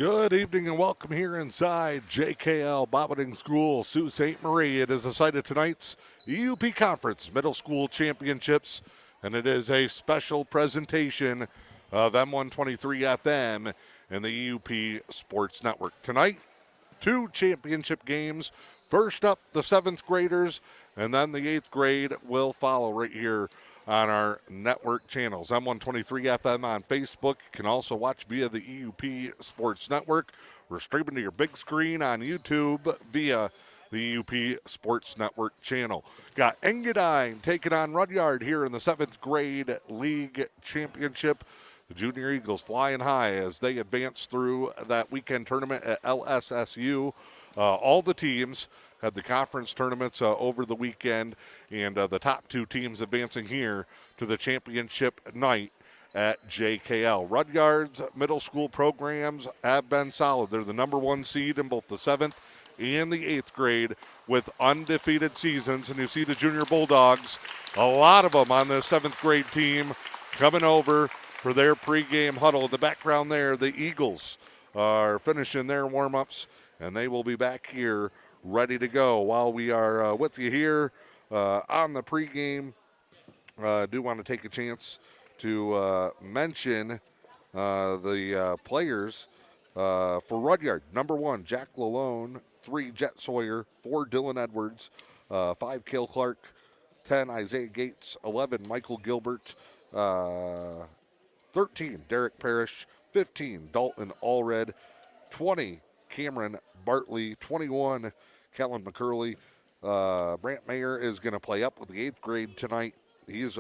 Good evening and welcome here inside JKL Bobbing School, Sault Ste. Marie. It is the site of tonight's E.U.P Conference Middle School Championships, and it is a special presentation of M123 FM and the E.U.P Sports Network. Tonight, two championship games. First up, the 7th graders, and then the 8th grade will follow right here on our network channels. M123 FM on Facebook. You can also watch via the E.U.P Sports Network. We're streaming to your big screen on YouTube via the E.U.P Sports Network channel. Got Engadine taking on Rudyard here in the 7th grade league championship. The Junior Eagles flying high as they advance through that weekend tournament at LSSU. All the teams had the conference tournaments over the weekend, and the top two teams advancing here to the championship night at JKL. Rudyard's middle school programs have been solid. They're the number one seed in both the 7th and the 8th grade with undefeated seasons. And you see the Junior Bulldogs, a lot of them on the 7th grade team coming over for their pregame huddle. In the background there, the Eagles are finishing their warm-ups, and they will be back here ready to go. While we are with you here on the pregame, I do want to take a chance to mention the players for Rudyard. Number 1, Jack Lalone. 3, Jet Sawyer. 4, Dylan Edwards. 5, Cale Clark. 10, Isaiah Gates. 11, Michael Gilbert. 13, Derek Parrish. 15, Dalton Allred. 20, Cameron Bartley. 21, Kellen McCurley. Brant Mayer is going to play up with the 8th grade tonight. He's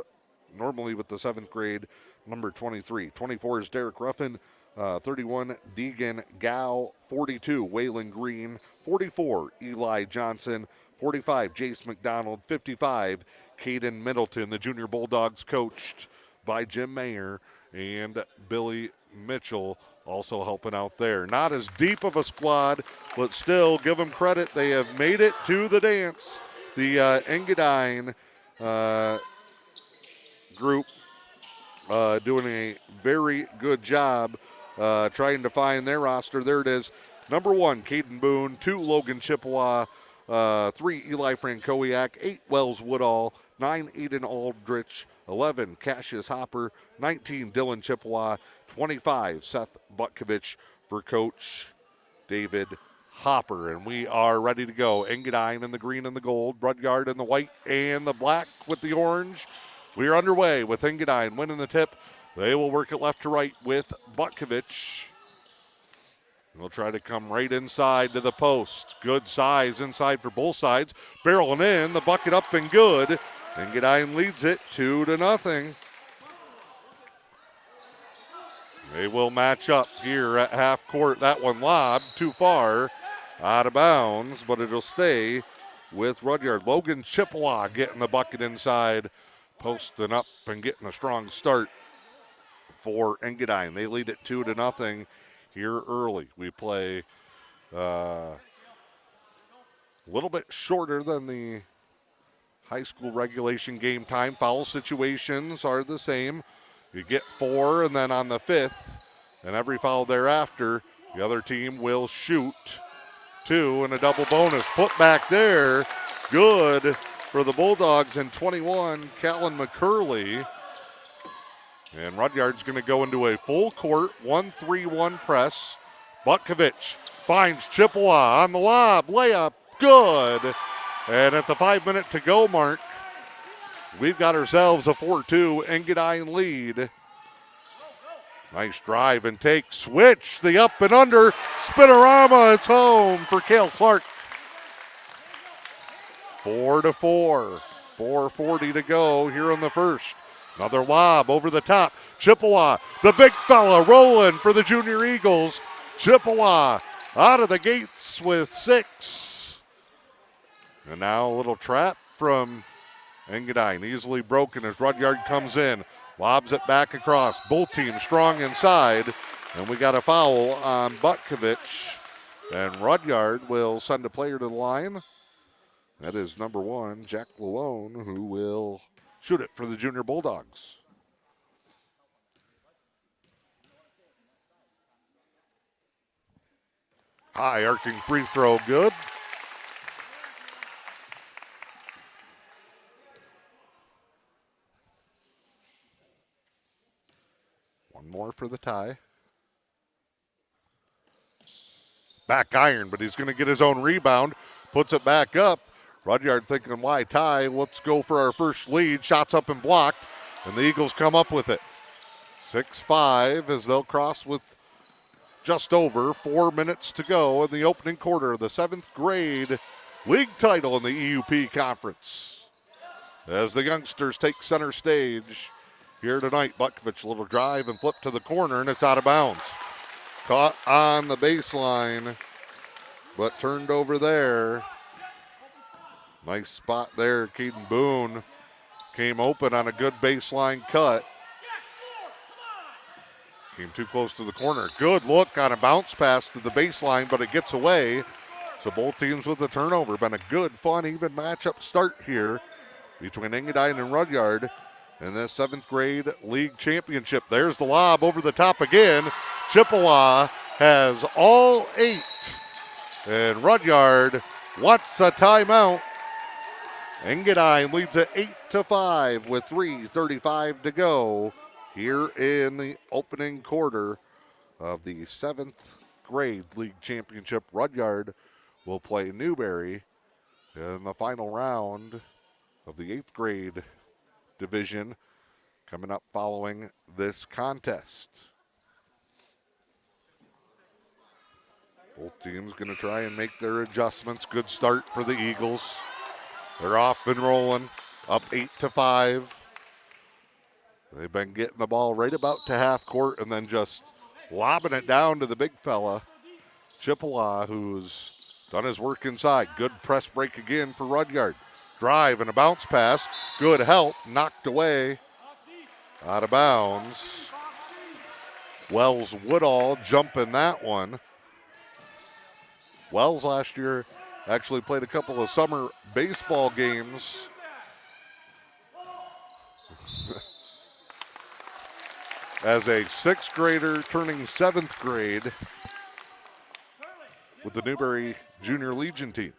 normally with the 7th grade, number 23. 24 is Derek Ruffin. 31, Deegan Gow. 42, Waylon Green. 44, Eli Johnson. 45, Jace McDonald. 55, Caden Middleton. The Junior Bulldogs coached by Jim Mayer and Billy Mitchell also helping out there. Not as deep of a squad, but still give them credit. They have made it to the dance. The Engadine group doing a very good job trying to find their roster. There it is. Number 1, Caden Boone. 2, Logan Chippewa. 3, Eli Frankowiak. 8, Wells Woodall. 9, Aiden Aldrich. 11, Cassius Hopper. 19, Dylan Chippewa. 25, Seth Butkovich for Coach David Hopper. And we are ready to go. Engadine in the green and the gold. Rudyard in the white and the black with the orange. We are underway with Engadine winning the tip. They will work it left to right with Butkovich. We'll try to come right inside to the post. Good size inside for both sides. Barreling in, the bucket up and good. Engadine leads it 2-0. They will match up here at half court. That one lobbed too far, out of bounds, but it'll stay with Rudyard. Logan Chippewa getting the bucket inside, posting up and getting a strong start for Engadine. They lead it 2-0 here early. We play a little bit shorter than the high school regulation game time. Foul situations are the same. You get 4, and then on the 5th, and every foul thereafter, the other team will shoot 2 and a double bonus. Put back there, good for the Bulldogs, and 21, Callan McCurley. And Rudyard's going to go into a full court 1-3-1 press. Butkovich finds Chippewa on the lob, layup, good. And at the 5-minute to go mark, we've got ourselves a 4-2 Engadine lead. Nice drive and take, switch, the up and under, spinorama, it's home for Cale Clark. 4-4, 4:40 to go here in the first. Another lob over the top, Chippewa, the big fella rolling for the Junior Eagles. Chippewa out of the gates with 6. And now a little trap from Engadine, easily broken as Rudyard comes in, lobs it back across. Both teams strong inside, and we got a foul on Butkovich. And Rudyard will send a player to the line. That is number 1, Jack Lalone, who will shoot it for the Junior Bulldogs. High arcing free throw, good. One more for the tie. Back iron, but he's going to get his own rebound. Puts it back up. Rudyard thinking, why tie? Let's go for our first lead. Shots up and blocked, and the Eagles come up with it. 6-5 as they'll cross with just over 4 minutes to go in the opening quarter of the 7th grade league title in the EUP conference. As the youngsters take center stage here tonight, Butkovich, a little drive and flip to the corner, and it's out of bounds. Caught on the baseline, but turned over there. Nice spot there. Caden Boone came open on a good baseline cut. Came too close to the corner. Good look on a bounce pass to the baseline, but it gets away. So both teams with the turnover. Been a good, fun, even matchup start here between Engadine and Rudyard in this 7th grade league championship. There's the lob over the top again. Chippewa has all 8. And Rudyard wants a timeout. Engadine leads at 8-5 with 3:35 to go here in the opening quarter of the 7th grade league championship. Rudyard will play Newberry in the final round of the 8th grade division coming up following this contest. Both teams going to try and make their adjustments. Good start for the Eagles. They're off and rolling, up 8-5. They've been getting the ball right about to half court and then just lobbing it down to the big fella, Chippewa, who's done his work inside. Good press break again for Rudyard. Drive and a bounce pass. Good help, knocked away, out of bounds. Wells Woodall jumping that one. Wells last year actually played a couple of summer baseball games. As a 6th grader turning 7th grade with the Newberry Junior Legion team.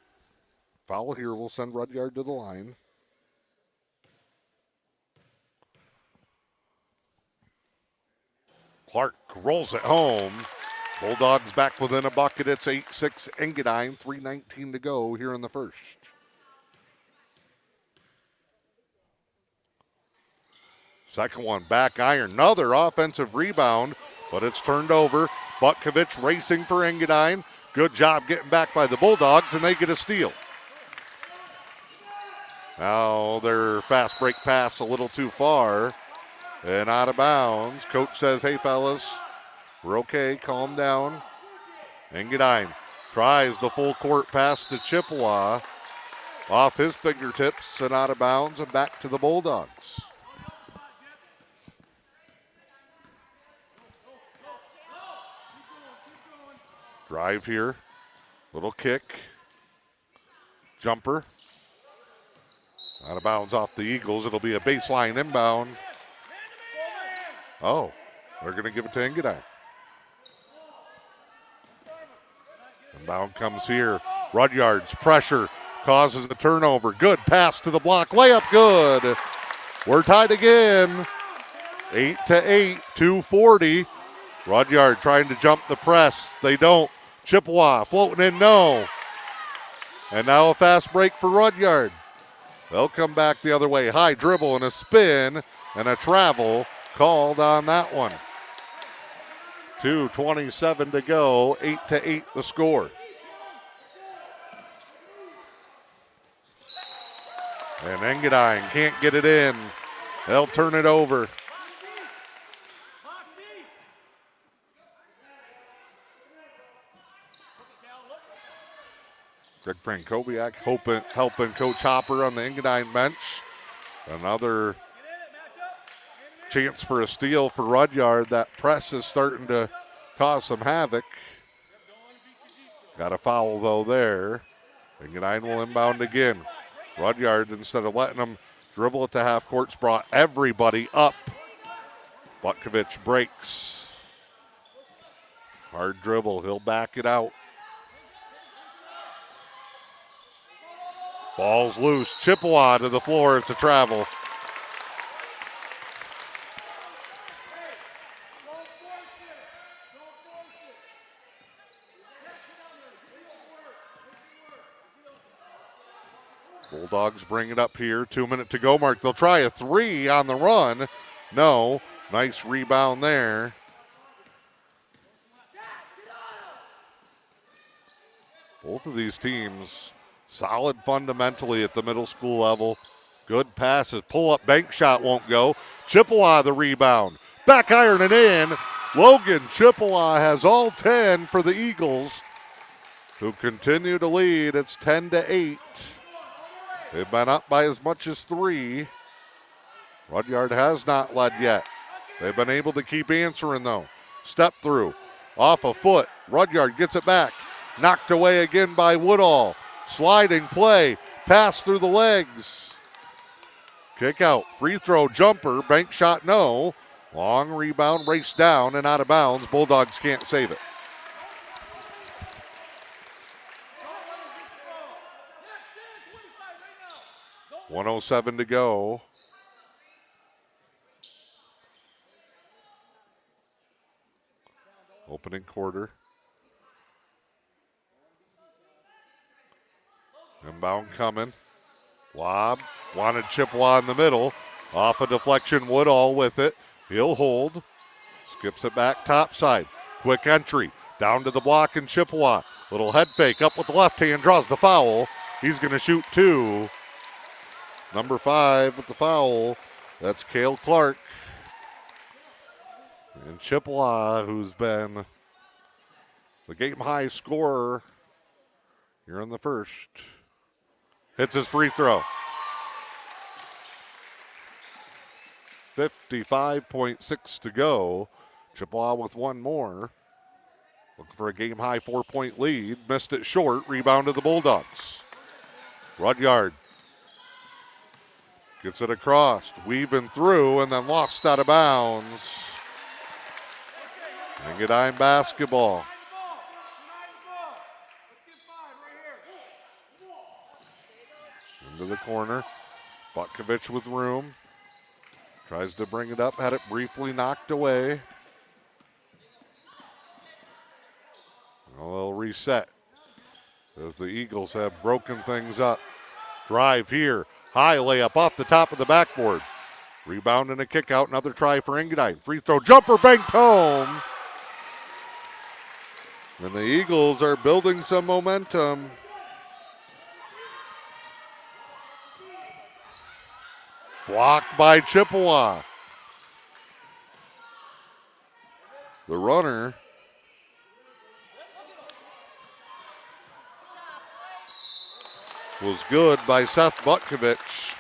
Foul here will send Rudyard to the line. Clark rolls it home. Bulldogs back within a bucket. It's 8-6 Engadine, 3:19 to go here in the first. Second one, back iron. Another offensive rebound, but it's turned over. Butkovich racing for Engadine. Good job getting back by the Bulldogs, and they get a steal. Now their fast break pass a little too far and out of bounds. Coach says, hey, fellas, we're okay, calm down. Engadine tries the full court pass to Chippewa. Off his fingertips and out of bounds and back to the Bulldogs. Drive here, little kick, jumper. Out of bounds off the Eagles. It'll be a baseline inbound. Oh, they're going to give it to Engadine. Inbound comes here. Rudyard's pressure causes the turnover. Good pass to the block. Layup good. We're tied again. 8-8, 2:40. Rudyard trying to jump the press. They don't. Chippewa floating in, no. And now a fast break for Rudyard. They'll come back the other way. High dribble and a spin and a travel called on that one. 2:27 to go, 8-8 the score. And Engadine can't get it in. They'll turn it over. Greg Frankowiak helping Coach Hopper on the Engadine bench. Another chance for a steal for Rudyard. That press is starting to cause some havoc. Got a foul, though, there. Engadine will inbound again. Rudyard, instead of letting them dribble it to half courts, brought everybody up. Butkovich breaks. Hard dribble. He'll back it out. Ball's loose. Chippewa to the floor. It's a travel. Bulldogs bring it up here. 2 minute to go mark. They'll try a three on the run. No. Nice rebound there. Both of these teams solid fundamentally at the middle school level. Good passes. Pull up bank shot won't go. Chippewa the rebound. Back iron it in. Logan Chippewa has all 10 for the Eagles, who continue to lead. It's 10-8. They've been up by as much as 3. Rudyard has not led yet. They've been able to keep answering though. Step through. Off a foot. Rudyard gets it back. Knocked away again by Woodall. Sliding play. Pass through the legs. Kick out. Free throw jumper. Bank shot no. Long rebound. Race down and out of bounds. Bulldogs can't save it. .107 to go. Opening quarter. Inbound coming. Lob. Wanted Chippewa in the middle. Off a deflection. Woodall with it. He'll hold. Skips it back topside. Quick entry. Down to the block in Chippewa. Little head fake up with the left hand. Draws the foul. He's going to shoot 2. Number 5 with the foul. That's Cale Clark. And Chippewa, who's been the game high scorer here in the first, hits his free throw. 55.6 to go. Chippewa with one more. Looking for a game high 4-point lead. Missed it short. Rebound to the Bulldogs. Rudyard gets it across, weaving through, and then lost out of bounds. Engadine basketball. Into the corner. Butkovich with room. Tries to bring it up, had it briefly knocked away. A little reset as the Eagles have broken things up. Drive here. High layup off the top of the backboard. Rebound and a kick out. Another try for Engadine. Free throw jumper banked home. And the Eagles are building some momentum. Blocked by Chippewa. The runner was good by Seth Butkovich.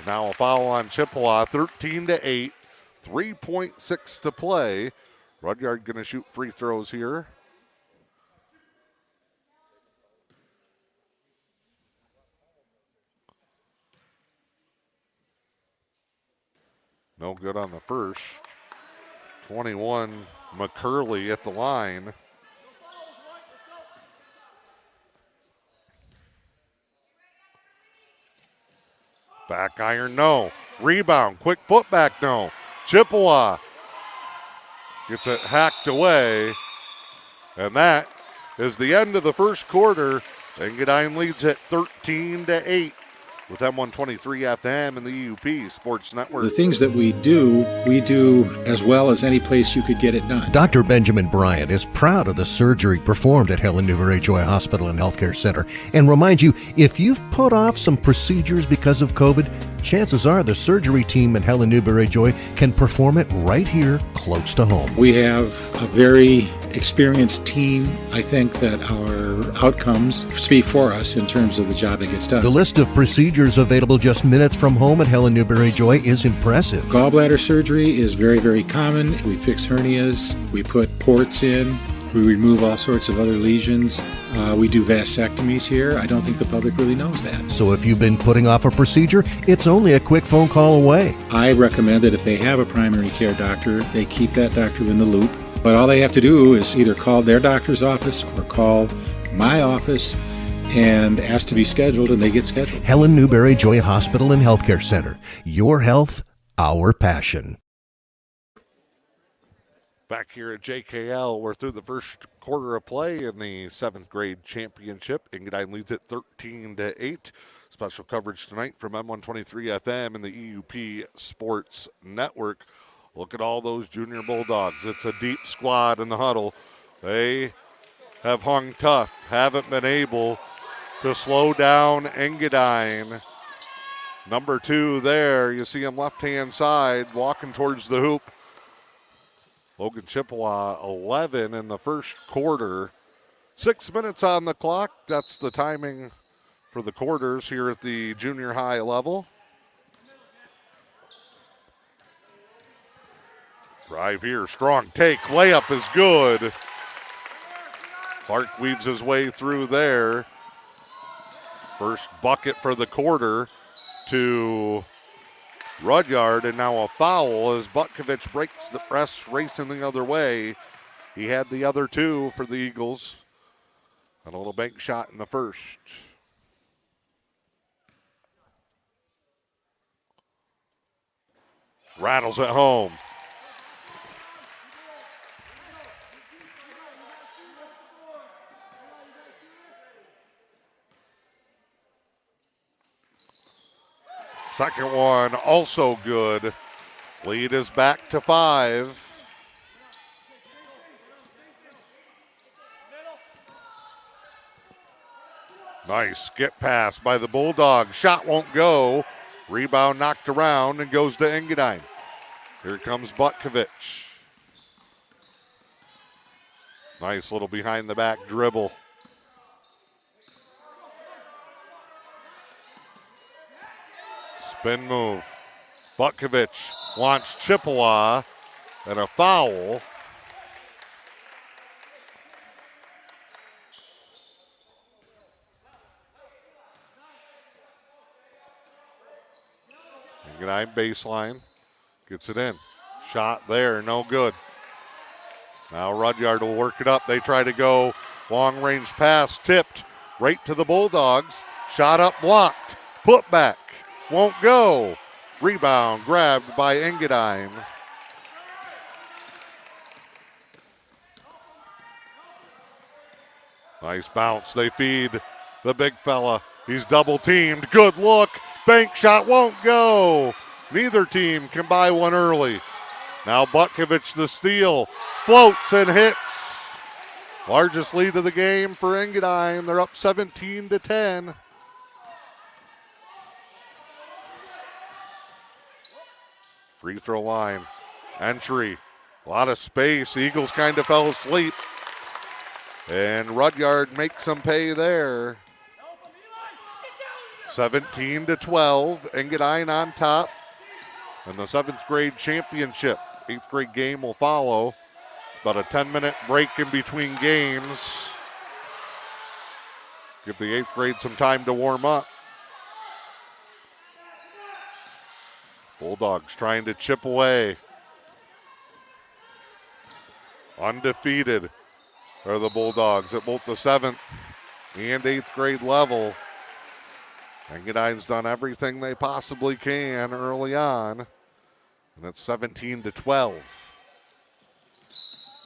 Now a foul on Chippewa, 13-8, 3.6 to play. Rudyard going to shoot free throws here. No good on the first. 21, McCurley at the line. Back iron, no. Rebound, quick putback, no. Chippewa gets it hacked away. And that is the end of the first quarter. Engadine leads at 13-8 with M123 FM and the E.U.P. Sports Network. The things that we do as well as any place you could get it done. Dr. Benjamin Bryant is proud of the surgery performed at Helen Newberry Joy Hospital and Healthcare Center and reminds you, if you've put off some procedures because of COVID, chances are the surgery team at Helen Newberry Joy can perform it right here close to home. We have a very experienced team. I think that our outcomes speak for us in terms of the job that gets done. The list of procedures available just minutes from home at Helen Newberry Joy is impressive. Gallbladder surgery is very, very common. We fix hernias. We put ports in. We remove all sorts of other lesions. We do vasectomies here. I don't think the public really knows that. So if you've been putting off a procedure, it's only a quick phone call away. I recommend that if they have a primary care doctor, they keep that doctor in the loop. But all they have to do is either call their doctor's office or call my office, and ask to be scheduled, and they get scheduled. Helen Newberry Joy Hospital and Healthcare Center. Your health, our passion. Back here at JKL, we're through the first quarter of play in the 7th grade championship. Engadine leads it 13-8. Special coverage tonight from M123 FM and the EUP Sports Network. Look at all those junior Bulldogs. It's a deep squad in the huddle. They have hung tough, haven't been able to slow down Engadine. Number 2 there, you see him left-hand side walking towards the hoop. Logan Chippewa, 11 in the first quarter. 6 minutes on the clock. That's the timing for the quarters here at the junior high level. Drive here, strong take, layup is good. Clark weaves his way through there. First bucket for the quarter to Rudyard, and now a foul as Butkovich breaks the press, racing the other way. He had the other 2 for the Eagles. And a little bank shot in the first. Rattles it home. Second one also good. Lead is back to 5. Nice skip pass by the Bulldogs. Shot won't go. Rebound knocked around and goes to Engadine. Here comes Butkovich. Nice little behind the back dribble. Spin move. Butkovich wants Chippewa and a foul. Engadine baseline. Gets it in. Shot there, no good. Now Rudyard will work it up. They try to go long range pass, tipped right to the Bulldogs. Shot up, blocked. Put back. Won't go. Rebound grabbed by Engadine. Nice bounce. They feed the big fella. He's double teamed. Good look. Bank shot won't go. Neither team can buy one early. Now Butkovich the steal. Floats and hits. Largest lead of the game for Engadine. They're up 17-10. Free throw line. Entry. A lot of space. Eagles kind of fell asleep. And Rudyard makes them pay there. 17-12. Engadine on top. And the 7th grade championship. 8th grade game will follow. About a 10-minute break in between games. Give the 8th grade some time to warm up. Bulldogs trying to chip away. Undefeated are the Bulldogs at both the 7th and 8th grade level. Engadine's done everything they possibly can early on. And it's 17-12.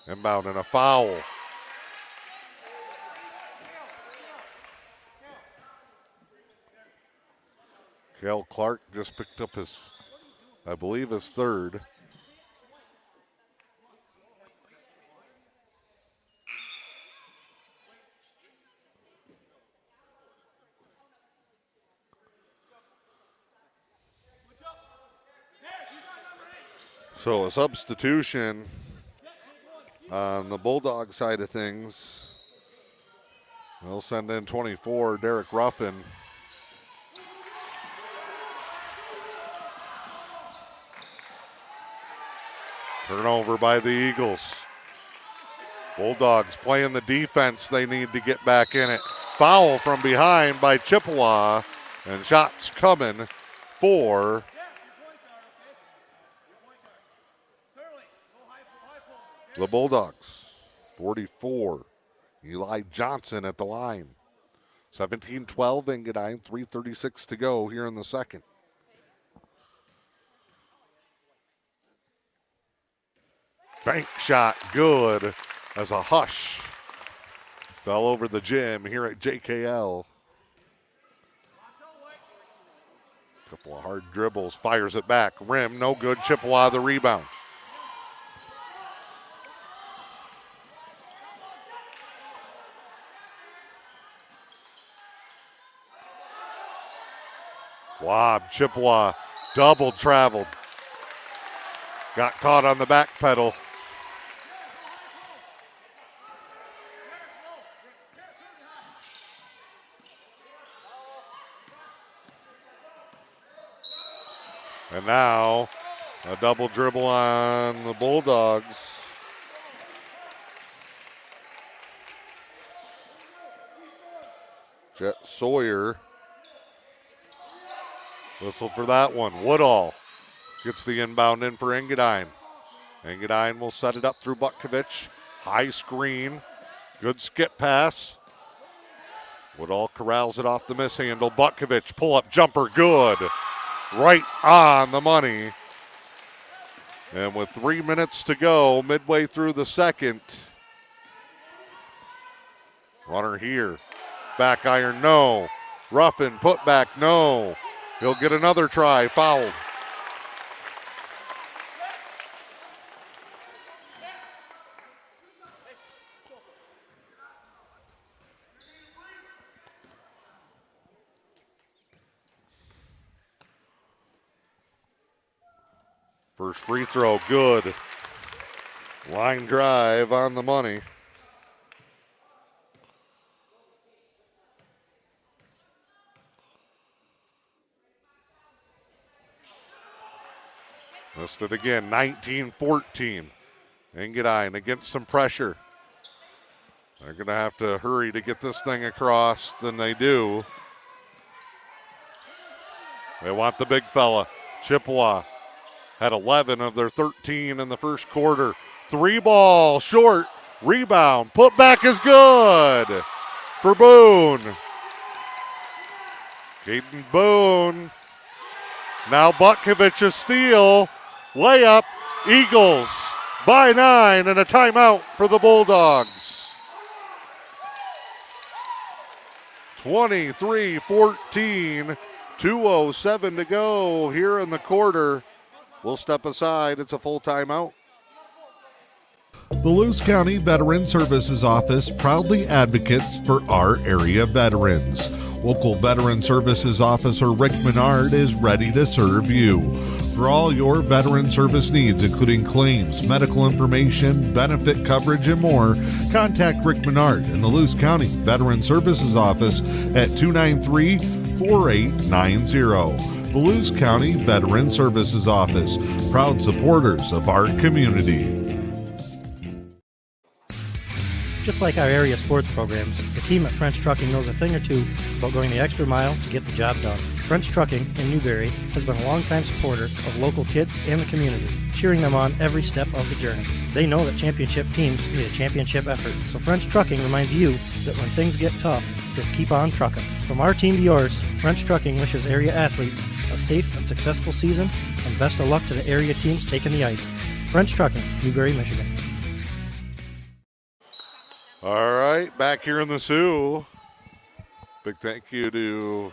Inbound and a foul. Cale Clark just picked up his, I believe, his 3rd. So a substitution on the Bulldog side of things. They'll send in 24, Derek Ruffin. Turnover by the Eagles. Bulldogs playing the defense they need to get back in it. Foul from behind by Chippewa, and shots coming for the Bulldogs. 44, Eli Johnson at the line. 17-12 Engadine, 3:36 to go here in the second. Bank shot good as a hush fell over the gym here at JKL. Couple of hard dribbles, fires it back. Rim, no good. Chippewa the rebound. Wob, Chippewa double traveled. Got caught on the back pedal. And now a double dribble on the Bulldogs. Jet Sawyer whistled for that one. Woodall gets the inbound in for Engadine. Engadine will set it up through Butkovich. High screen. Good skip pass. Woodall corrals it off the mishandle. Butkovich pull-up jumper. Good. Right on the money. And with 3 minutes to go, midway through the second. Runner here. Back iron, no. Ruffin, put back, no. He'll get another try, fouled. First free throw, good. Line drive on the money. Missed it again, 19-14. Engadine against some pressure. They're going to have to hurry to get this thing across, than they do. They want the big fella. Chippewa had 11 of their 13 in the first quarter. Three ball, short, rebound, put back is good for Boone. Caden Boone. Now Butkovich's steal, layup, Eagles by 9 and a timeout for the Bulldogs. 23-14, 2:07 to go here in the quarter. We'll step aside. It's a full timeout. The Lewis County Veteran Services Office proudly advocates for our area veterans. Local Veteran Services Officer Rick Menard is ready to serve you. For all your veteran service needs, including claims, medical information, benefit coverage, and more, contact Rick Menard in the Lewis County Veteran Services Office at 293-4890. The Lewis County Veteran Services Office, proud supporters of our community. Just like our area sports programs, the team at French Trucking knows a thing or two about going the extra mile to get the job done. French Trucking in Newberry has been a longtime supporter of local kids and the community, cheering them on every step of the journey. They know that championship teams need a championship effort, so French Trucking reminds you that when things get tough, just keep on trucking. From our team to yours, French Trucking wishes area athletes a safe and successful season, and best of luck to the area teams taking the ice. French Trucking, Newberry, Michigan. All right, back here in the Sioux. Big thank you to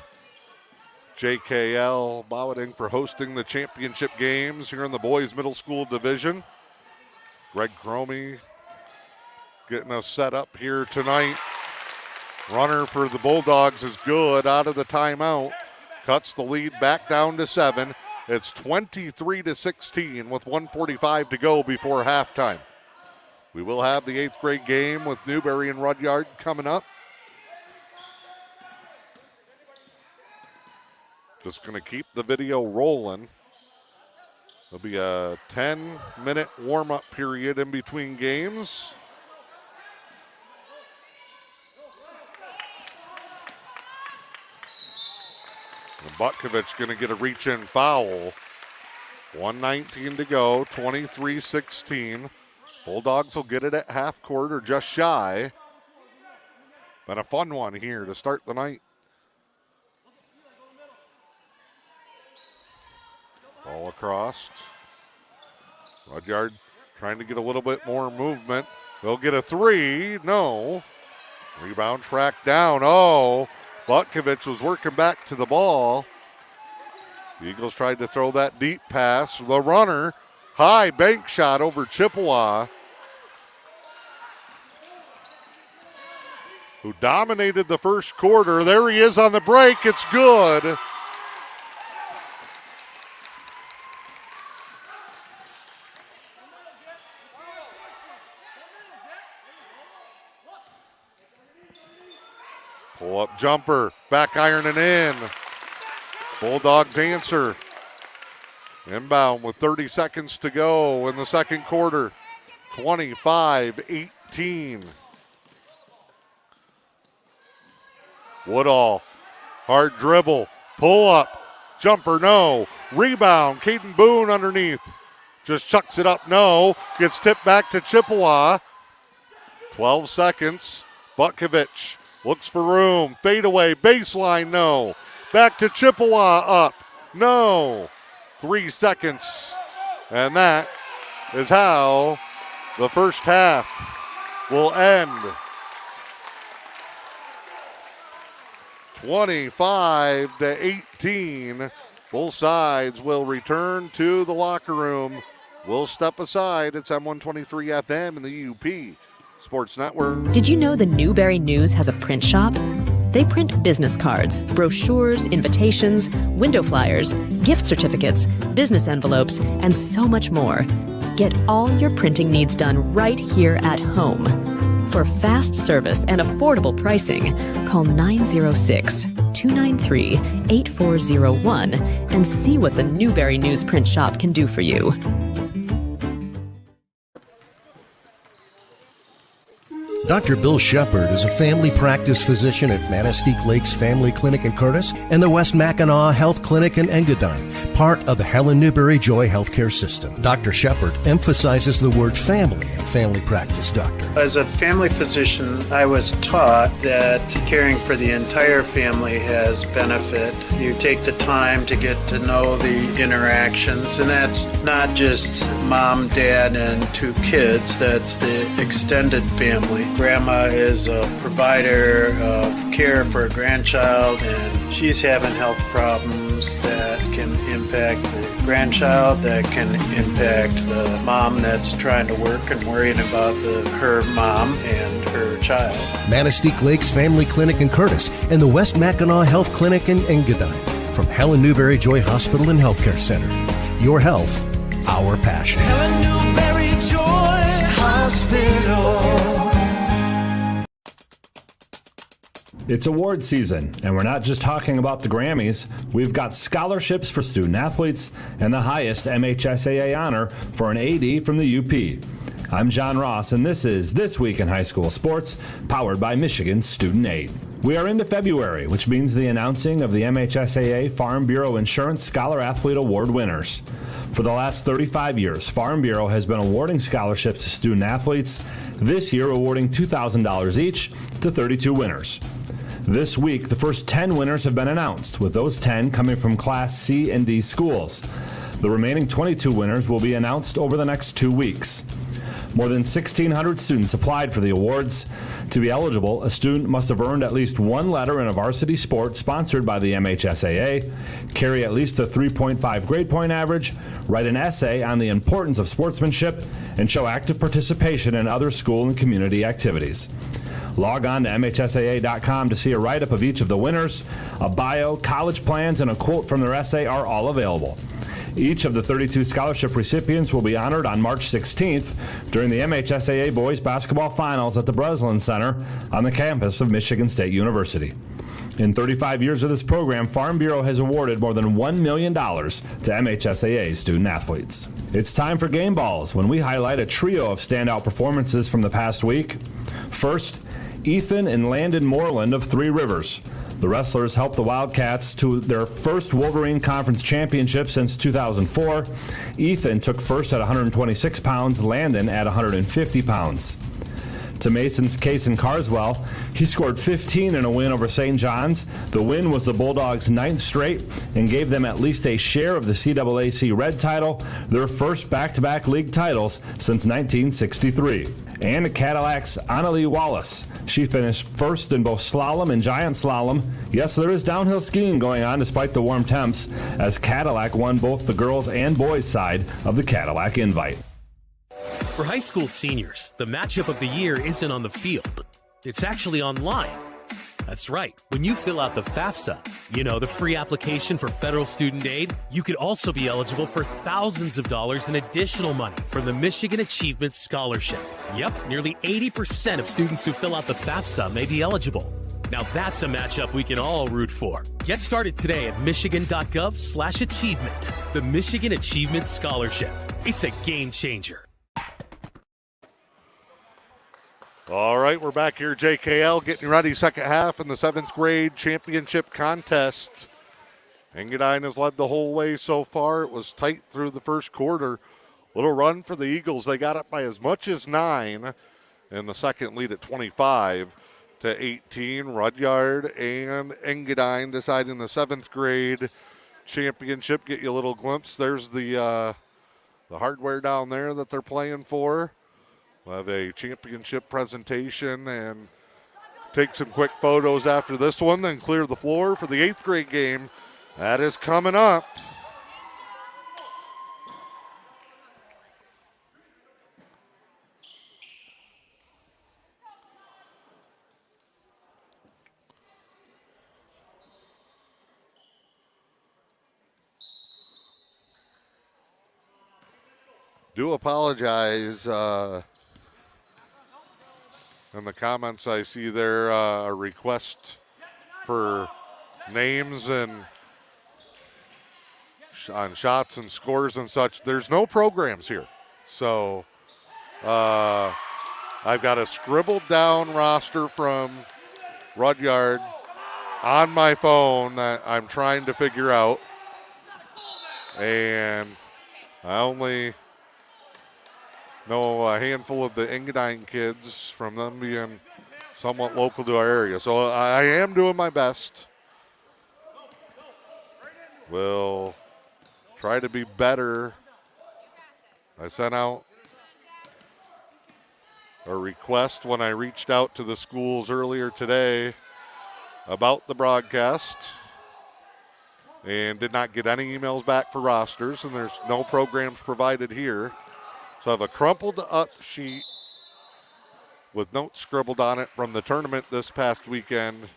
JKL Bowding for hosting the championship games here in the boys middle school division. Greg Cromie getting us set up here tonight. Runner for the Bulldogs is good out of the timeout. Cuts the lead back down to 7. It's 23-16 with 1:45 to go before halftime. We will have the 8th grade game with Newberry and Rudyard coming up. Just going to keep the video rolling. There'll be a 10-minute warm-up period in between games. And Butkovich going to get a reach-in foul. 1:19 to go, 23-16. Bulldogs will get it at half court or just shy. Been a fun one here to start the night. Ball across. Rudyard trying to get a little bit more movement. They'll get a three. No. Rebound tracked down. Oh, Butkovich was working back to the ball. The Eagles tried to throw that deep pass. The runner, high bank shot over Chippewa, who dominated the first quarter. There he is on the break. It's good. Pull-up jumper, back ironing in. Bulldogs answer. Inbound with 30 seconds to go in the second quarter. 25-18. Woodall, hard dribble, pull-up, jumper, no. Rebound, Caden Boone underneath. Just chucks it up, no. Gets tipped back to Chippewa. 12 seconds. Butkovich looks for room. Fadeaway, baseline, no. Back to Chippewa, up, no. 3 seconds. And that is how the first half will end. 25-18. Both sides will return to the locker room. We'll step aside. It's M123 FM and the E.U.P. Sports Network. Did you know the Newberry News has a print shop? They print business cards, brochures, invitations, window flyers, gift certificates, business envelopes, and so much more. Get all your printing needs done right here at home. For fast service and affordable pricing, call 906-293-8401 and see what the Newberry News Print Shop can do for you. Dr. Bill Shepard is a family practice physician at Manistee Lakes Family Clinic in Curtis and the West Mackinac Health Clinic in Engadine, part of the Helen Newberry Joy Healthcare System. Dr. Shepard emphasizes the word family in family practice doctor. As a family physician, I was taught that caring for the entire family has benefit. You take the time to get to know the interactions, and that's not just mom, dad, and 2 kids. That's the extended family. Grandma is a provider of care for a grandchild, and she's having health problems that can impact the grandchild, that can impact the mom that's trying to work and worrying about her mom and her child. Manistee Lakes Family Clinic in Curtis and the West Mackinac Health Clinic in Engadine. From Helen Newberry Joy Hospital and Healthcare Center. Your health, our passion. Helen Newberry Joy Hospital. It's award season, and we're not just talking about the Grammys. We've got scholarships for student athletes and the highest MHSAA honor for an AD from the U.P. I'm John Ross, and this is This Week in High School Sports, powered by Michigan Student Aid. We are into February, which means the announcing of the MHSAA Farm Bureau Insurance Scholar Athlete Award winners. For the last 35 years, Farm Bureau has been awarding scholarships to student athletes, this year awarding $2,000 each to 32 winners. This week, the first 10 winners have been announced, with those 10 coming from Class C and D schools. The remaining 22 winners will be announced over the next 2 weeks. More than 1,600 students applied for the awards. To be eligible, a student must have earned at least 1 letter in a varsity sport sponsored by the MHSAA, carry at least a 3.5 grade point average, write an essay on the importance of sportsmanship, and show active participation in other school and community activities. Log on to MHSAA.com to see a write-up of each of the winners. A bio, college plans, and a quote from their essay are all available. Each of the 32 scholarship recipients will be honored on March 16th during the MHSAA Boys Basketball Finals at the Breslin Center on the campus of Michigan State University. In 35 years of this program, Farm Bureau has awarded more than $1 million to MHSAA student athletes. It's time for Game Balls, when we highlight a trio of standout performances from the past week. First, Ethan and Landon Moreland of Three Rivers. The wrestlers helped the Wildcats to their first Wolverine Conference championship since 2004. Ethan took first at 126 pounds, Landon at 150 pounds. to Mason's Cason Carswell. He scored 15 in a win over St. John's. The win was the Bulldogs' 9th straight and gave them at least a share of the CAAC Red title, their first back-to-back league titles since 1963. And Cadillac's Annalie Wallace. She finished first in both slalom and giant slalom. Yes, there is downhill skiing going on despite the warm temps, as Cadillac won both the girls' and boys' side of the Cadillac Invite. For high school seniors, the matchup of the year isn't on the field. It's actually online. That's right. When you fill out the FAFSA, the free application for federal student aid, you could also be eligible for thousands of dollars in additional money from the Michigan Achievement Scholarship. Yep, nearly 80% of students who fill out the FAFSA may be eligible. Now that's a matchup we can all root for. Get started today at michigan.gov/achievement. The Michigan Achievement Scholarship. It's a game changer. All right, we're back here, JKL, getting ready, second half in the 7th grade championship contest. Engadine has led the whole way so far. It was tight through the first quarter. Little run for the Eagles. They got up by as much as 9 in the second, lead at 25-18. Rudyard and Engadine deciding the 7th grade championship. Get you a little glimpse. There's the hardware down there that they're playing for. We'll have a championship presentation and take some quick photos after this one, then clear the floor for the 8th grade game. That is coming up. Do apologize. In the comments, I see there a request for names and on shots and scores and such. There's no programs here. So I've got a scribbled down roster from Rudyard on my phone that I'm trying to figure out. And I only know a handful of the Engadine kids from them being somewhat local to our area. So I am doing my best. We'll try to be better. I sent out a request when I reached out to the schools earlier today about the broadcast and did not get any emails back for rosters, and there's no programs provided here. So I have a crumpled up sheet with notes scribbled on it from the tournament this past weekend.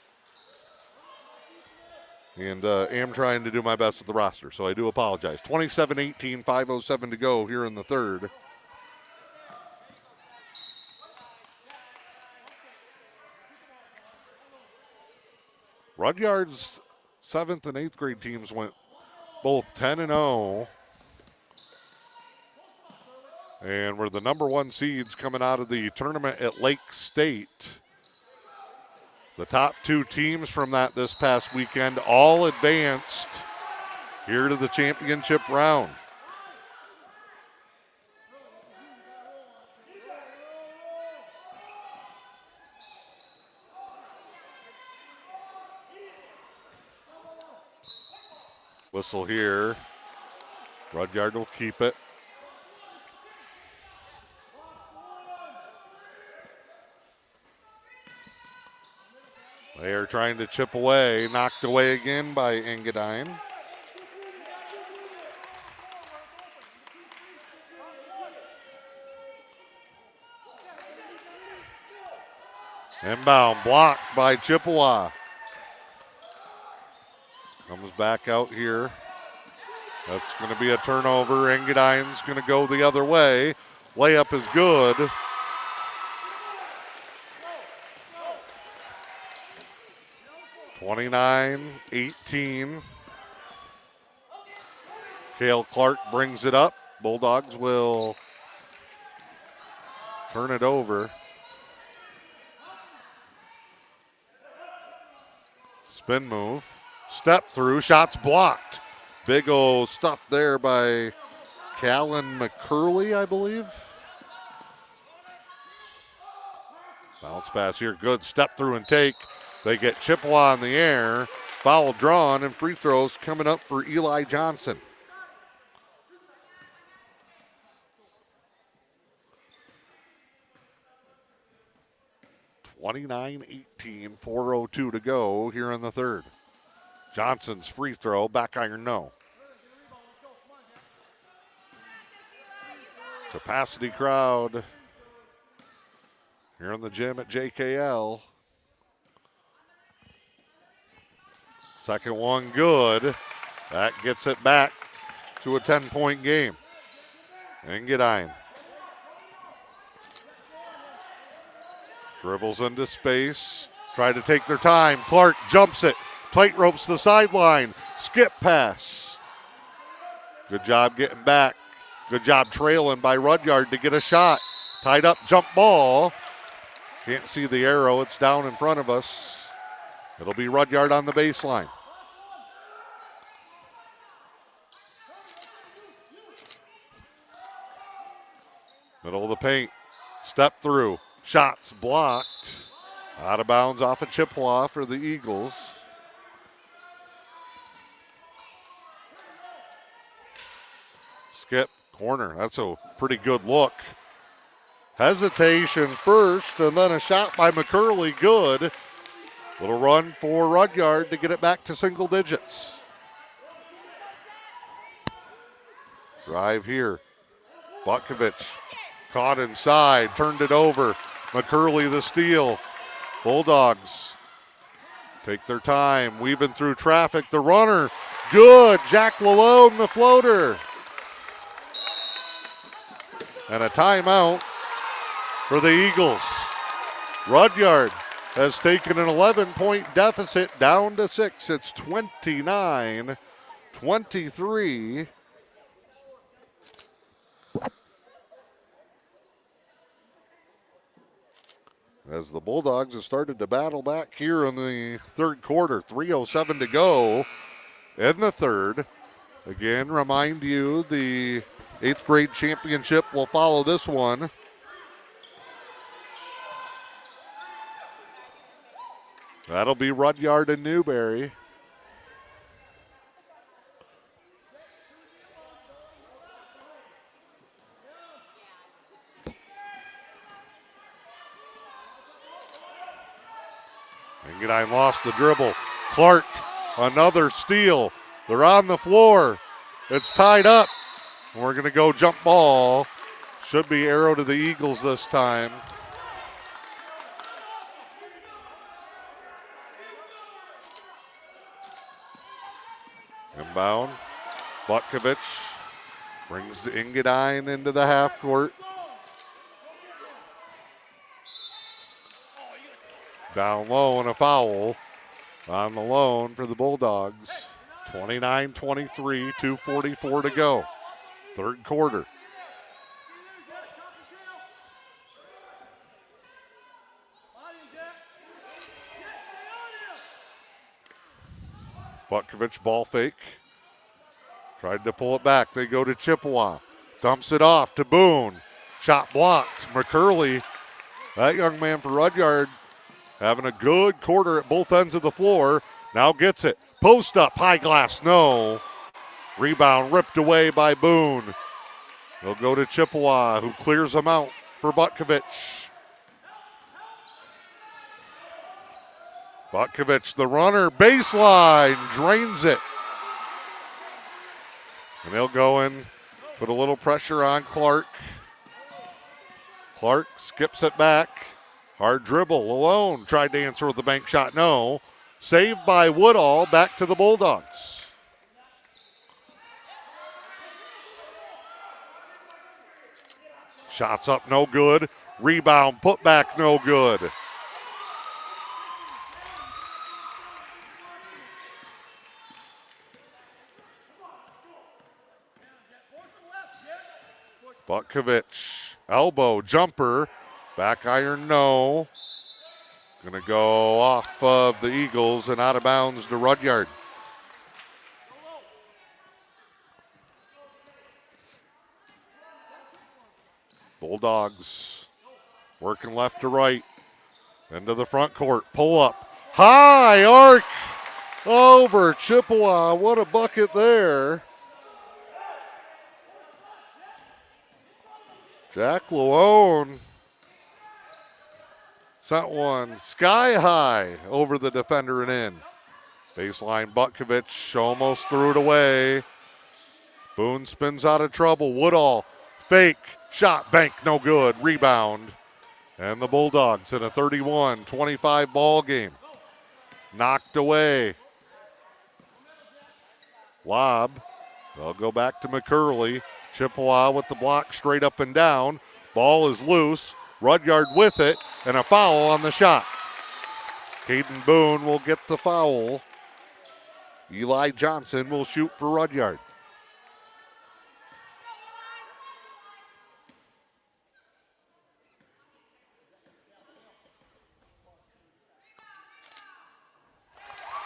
And am trying to do my best with the roster, so I do apologize. 27-18, 5:07 to go here in the third. Rudyard's 7th and 8th grade teams went both 10-0. And we're the number 1 seeds coming out of the tournament at Lake State. The top 2 teams from that this past weekend all advanced here to the championship round. Whistle here. Rudyard will keep it. They are trying to chip away, knocked away again by Engadine. Inbound blocked by Chippewa. Comes back out here. That's going to be a turnover. Engadine's going to go the other way. Layup is good. (29-18). Cale Clark brings it up. Bulldogs will turn it over. Spin move. Step through. Shots blocked. Big old stuff there by Callan McCurley, I believe. Bounce pass here, good. Step through and take. They get Chippewa in the air. Foul drawn, and free throws coming up for Eli Johnson. (29-18), 4:02 to go here in the third. Johnson's free throw, back iron no. Capacity crowd here in the gym at JKL. Second one good. That gets it back to a 10-point game. Engadine dribbles into space. Try to take their time. Clark jumps it. Tight ropes the sideline. Skip pass. Good job getting back. Good job trailing by Rudyard to get a shot. Tied up jump ball. Can't see the arrow. It's down in front of us. It'll be Rudyard on the baseline. Middle of the paint. Step through. Shots blocked. Out of bounds off of Chippewa for the Eagles. Skip, corner. That's a pretty good look. Hesitation first, and then a shot by McCurley. Good. Little run for Rudyard to get it back to single digits. Drive here. Butkovich caught inside, turned it over. McCurley the steal. Bulldogs take their time, weaving through traffic. The runner, good. Jack Lalone, the floater. And a timeout for the Eagles. Rudyard has taken an 11-point deficit down to 6. It's 29-23. As the Bulldogs have started to battle back here in the third quarter. 3:07 to go in the third. Again, remind you the 8th grade championship will follow this one. That'll be Rudyard and Newberry. Engadine lost the dribble. Clark, another steal. They're on the floor. It's tied up. We're going to go jump ball. Should be arrow to the Eagles this time. Inbound. Butkovich brings Engadine into the half court. Down low and a foul on the lone for the Bulldogs. 29-23, 2:44 to go. Third quarter. Butkovich ball fake. Tried to pull it back. They go to Chippewa. Dumps it off to Boone. Shot blocked. McCurley, that young man for Rudyard, having a good quarter at both ends of the floor. Now gets it. Post up, high glass, no. Rebound ripped away by Boone. They'll go to Chippewa, who clears them out for Butkovich. Butkovich, the runner, baseline, drains it. And they'll go in, put a little pressure on Clark. Clark skips it back. Hard dribble, alone. Tried to answer with the bank shot, no. Saved by Woodall, back to the Bulldogs. Shots up, no good. Rebound, put back, no good. Butkovich, elbow, jumper. Back iron, no. Gonna go off of the Eagles and out of bounds to Rudyard. Bulldogs working left to right. Into the front court, pull up, high arc over Chippewa. What a bucket there. Jack Luone sent one sky high over the defender and in. Baseline Butkovich almost threw it away. Boone spins out of trouble. Woodall, fake, shot, bank, no good, rebound. And the Bulldogs in a 31-25 ball game. Knocked away. Lob, they'll go back to McCurley. Chippewa with the block straight up and down. Ball is loose. Rudyard with it, and a foul on the shot. Caden Boone will get the foul. Eli Johnson will shoot for Rudyard.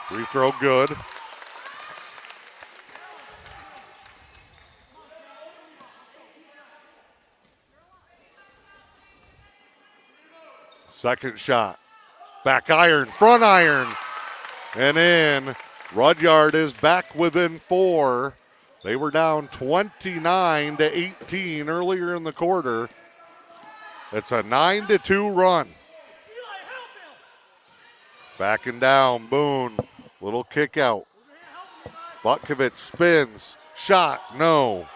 Free throw good. Second shot. Back iron, front iron, and in. Rudyard is back within 4. They were down 29-18 earlier in the quarter. It's a 9-2 run. Backing down, Boone. Little kick out. Butkovich spins. Shot, no.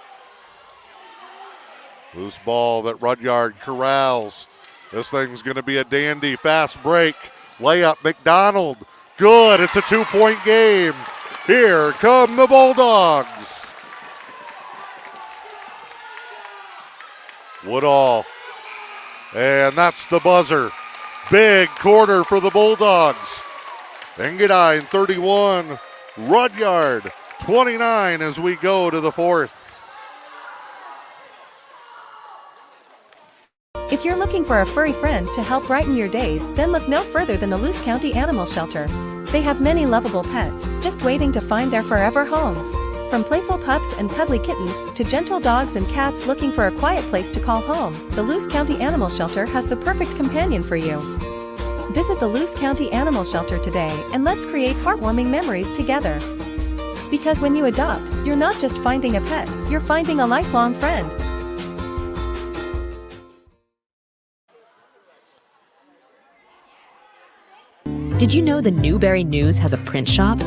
Loose ball that Rudyard corrals. This thing's going to be a dandy. Fast break. Layup, McDonald. Good. It's a 2-point game. Here come the Bulldogs. Woodall. And that's the buzzer. Big quarter for the Bulldogs. Engadine 31, Rudyard 29 as we go to the fourth. If you're looking for a furry friend to help brighten your days, then look no further than the Luce County Animal Shelter. They have many lovable pets, just waiting to find their forever homes. From playful pups and cuddly kittens to gentle dogs and cats looking for a quiet place to call home, the Luce County Animal Shelter has the perfect companion for you. Visit the Luce County Animal Shelter today and let's create heartwarming memories together. Because when you adopt, you're not just finding a pet, you're finding a lifelong friend. Did you know the Newberry News has a print shop?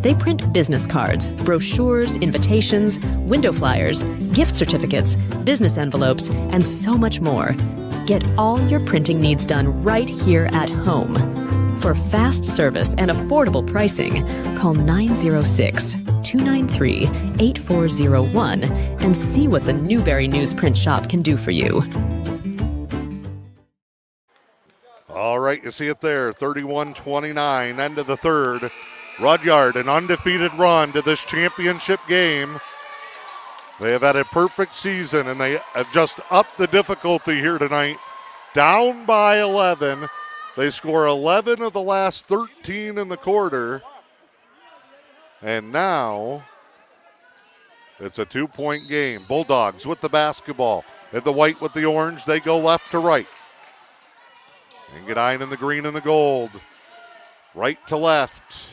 They print business cards, brochures, invitations, window flyers, gift certificates, business envelopes, and so much more. Get all your printing needs done right here at home. For fast service and affordable pricing, call 906-293-8401 and see what the Newberry News print shop can do for you. All right, you see it there, 31-29, end of the third. Rudyard, an undefeated run to this championship game. They have had a perfect season, and they have just upped the difficulty here tonight. Down by 11. They score 11 of the last 13 in the quarter. And now it's a 2-point game. Bulldogs with the basketball. And the white with the orange, they go left to right. Engadine in the green and the gold. Right to left.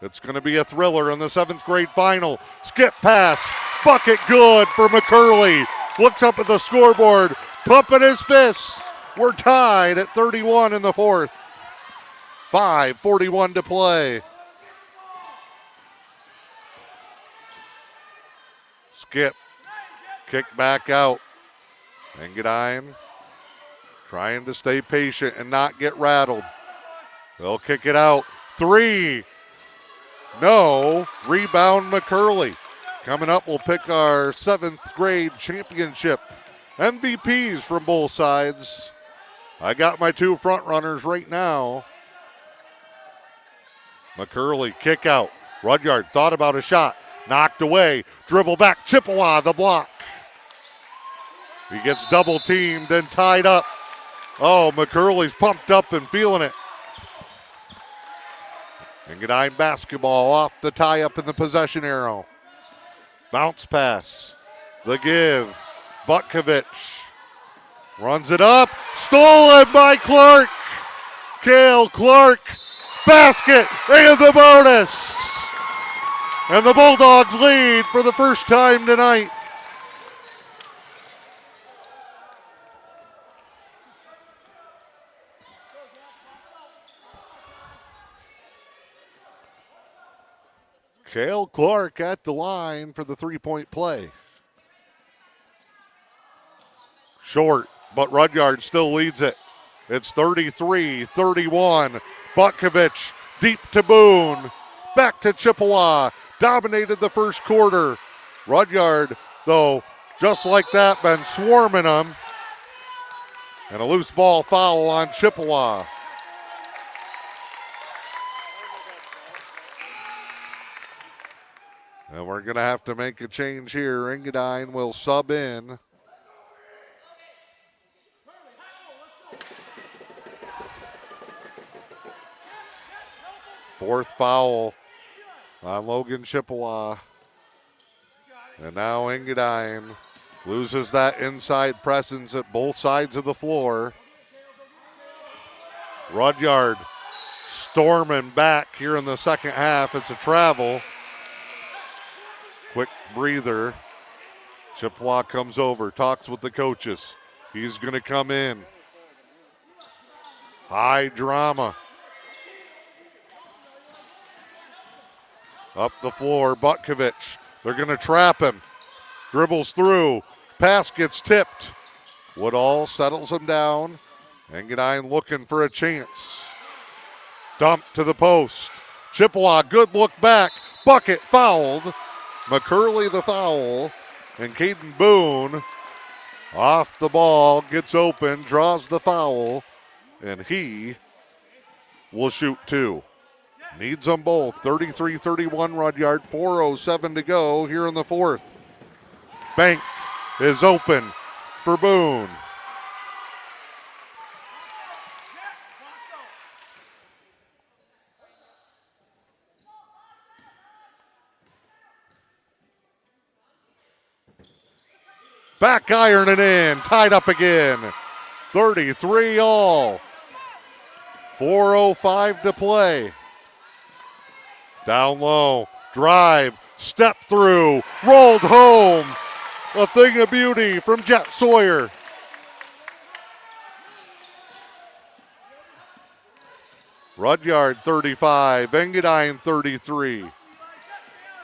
It's going to be a thriller in the 7th grade final. Skip pass. Bucket good for McCurley. Looks up at the scoreboard. Pumping his fists. We're tied at 31 in the fourth. 5:41 to play. Skip. Kick back out. Engadine trying to stay patient and not get rattled. They'll kick it out. 3. No. Rebound McCurley. Coming up, we'll pick our 7th grade championship MVPs from both sides. I got my 2 front runners right now. McCurley, kick out. Rudyard thought about a shot. Knocked away. Dribble back. Chippewa, the block. He gets double teamed and tied up. Oh, McCurley's pumped up and feeling it. Engadine basketball off the tie up in the possession arrow. Bounce pass. The give. Butkovich runs it up. Stolen by Clark. Cale Clark, basket, and the bonus. And the Bulldogs lead for the first time tonight. Cale Clark at the line for the three-point play. Short, but Rudyard still leads it. It's 33-31. Butkovich deep to Boone. Back to Chippewa. Dominated the first quarter. Rudyard, though, just like that, been swarming them. And a loose ball foul on Chippewa. And we're going to have to make a change here. Engadine will sub in. Fourth foul on Logan Chippewa. And now Engadine loses that inside presence at both sides of the floor. Rudyard storming back here in the second half. It's a travel. Quick breather. Chippewa comes over, talks with the coaches. He's going to come in. High drama. Up the floor, Butkovich. They're going to trap him. Dribbles through. Pass gets tipped. Woodall settles him down. Engadine looking for a chance. Dump to the post. Chippewa, good look back. Bucket fouled. McCurley the foul. And Caden Boone off the ball, gets open, draws the foul, and he will shoot two. Needs them both. 33-31 Rudyard, 4:07 to go here in the fourth. Bank is open for Boone. Back ironing in, tied up again. 33 all. 4:05 to play. Down low, drive, step through, rolled home. A thing of beauty from Jet Sawyer. Rudyard 35, Engadine 33.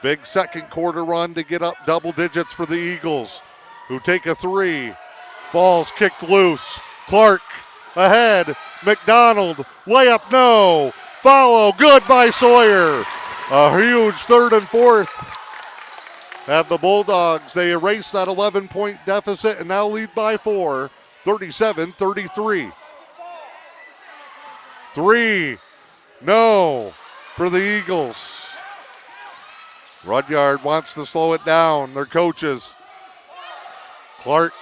Big second quarter run to get up double digits for the Eagles, who take a three. Ball's kicked loose. Clark ahead. McDonald, layup no. Follow, good by Sawyer. A huge third and fourth. At the Bulldogs, they erase that 11-point deficit and now lead by 4, 37-33. Three, no, for the Eagles. Rudyard wants to slow it down, their coaches. Clark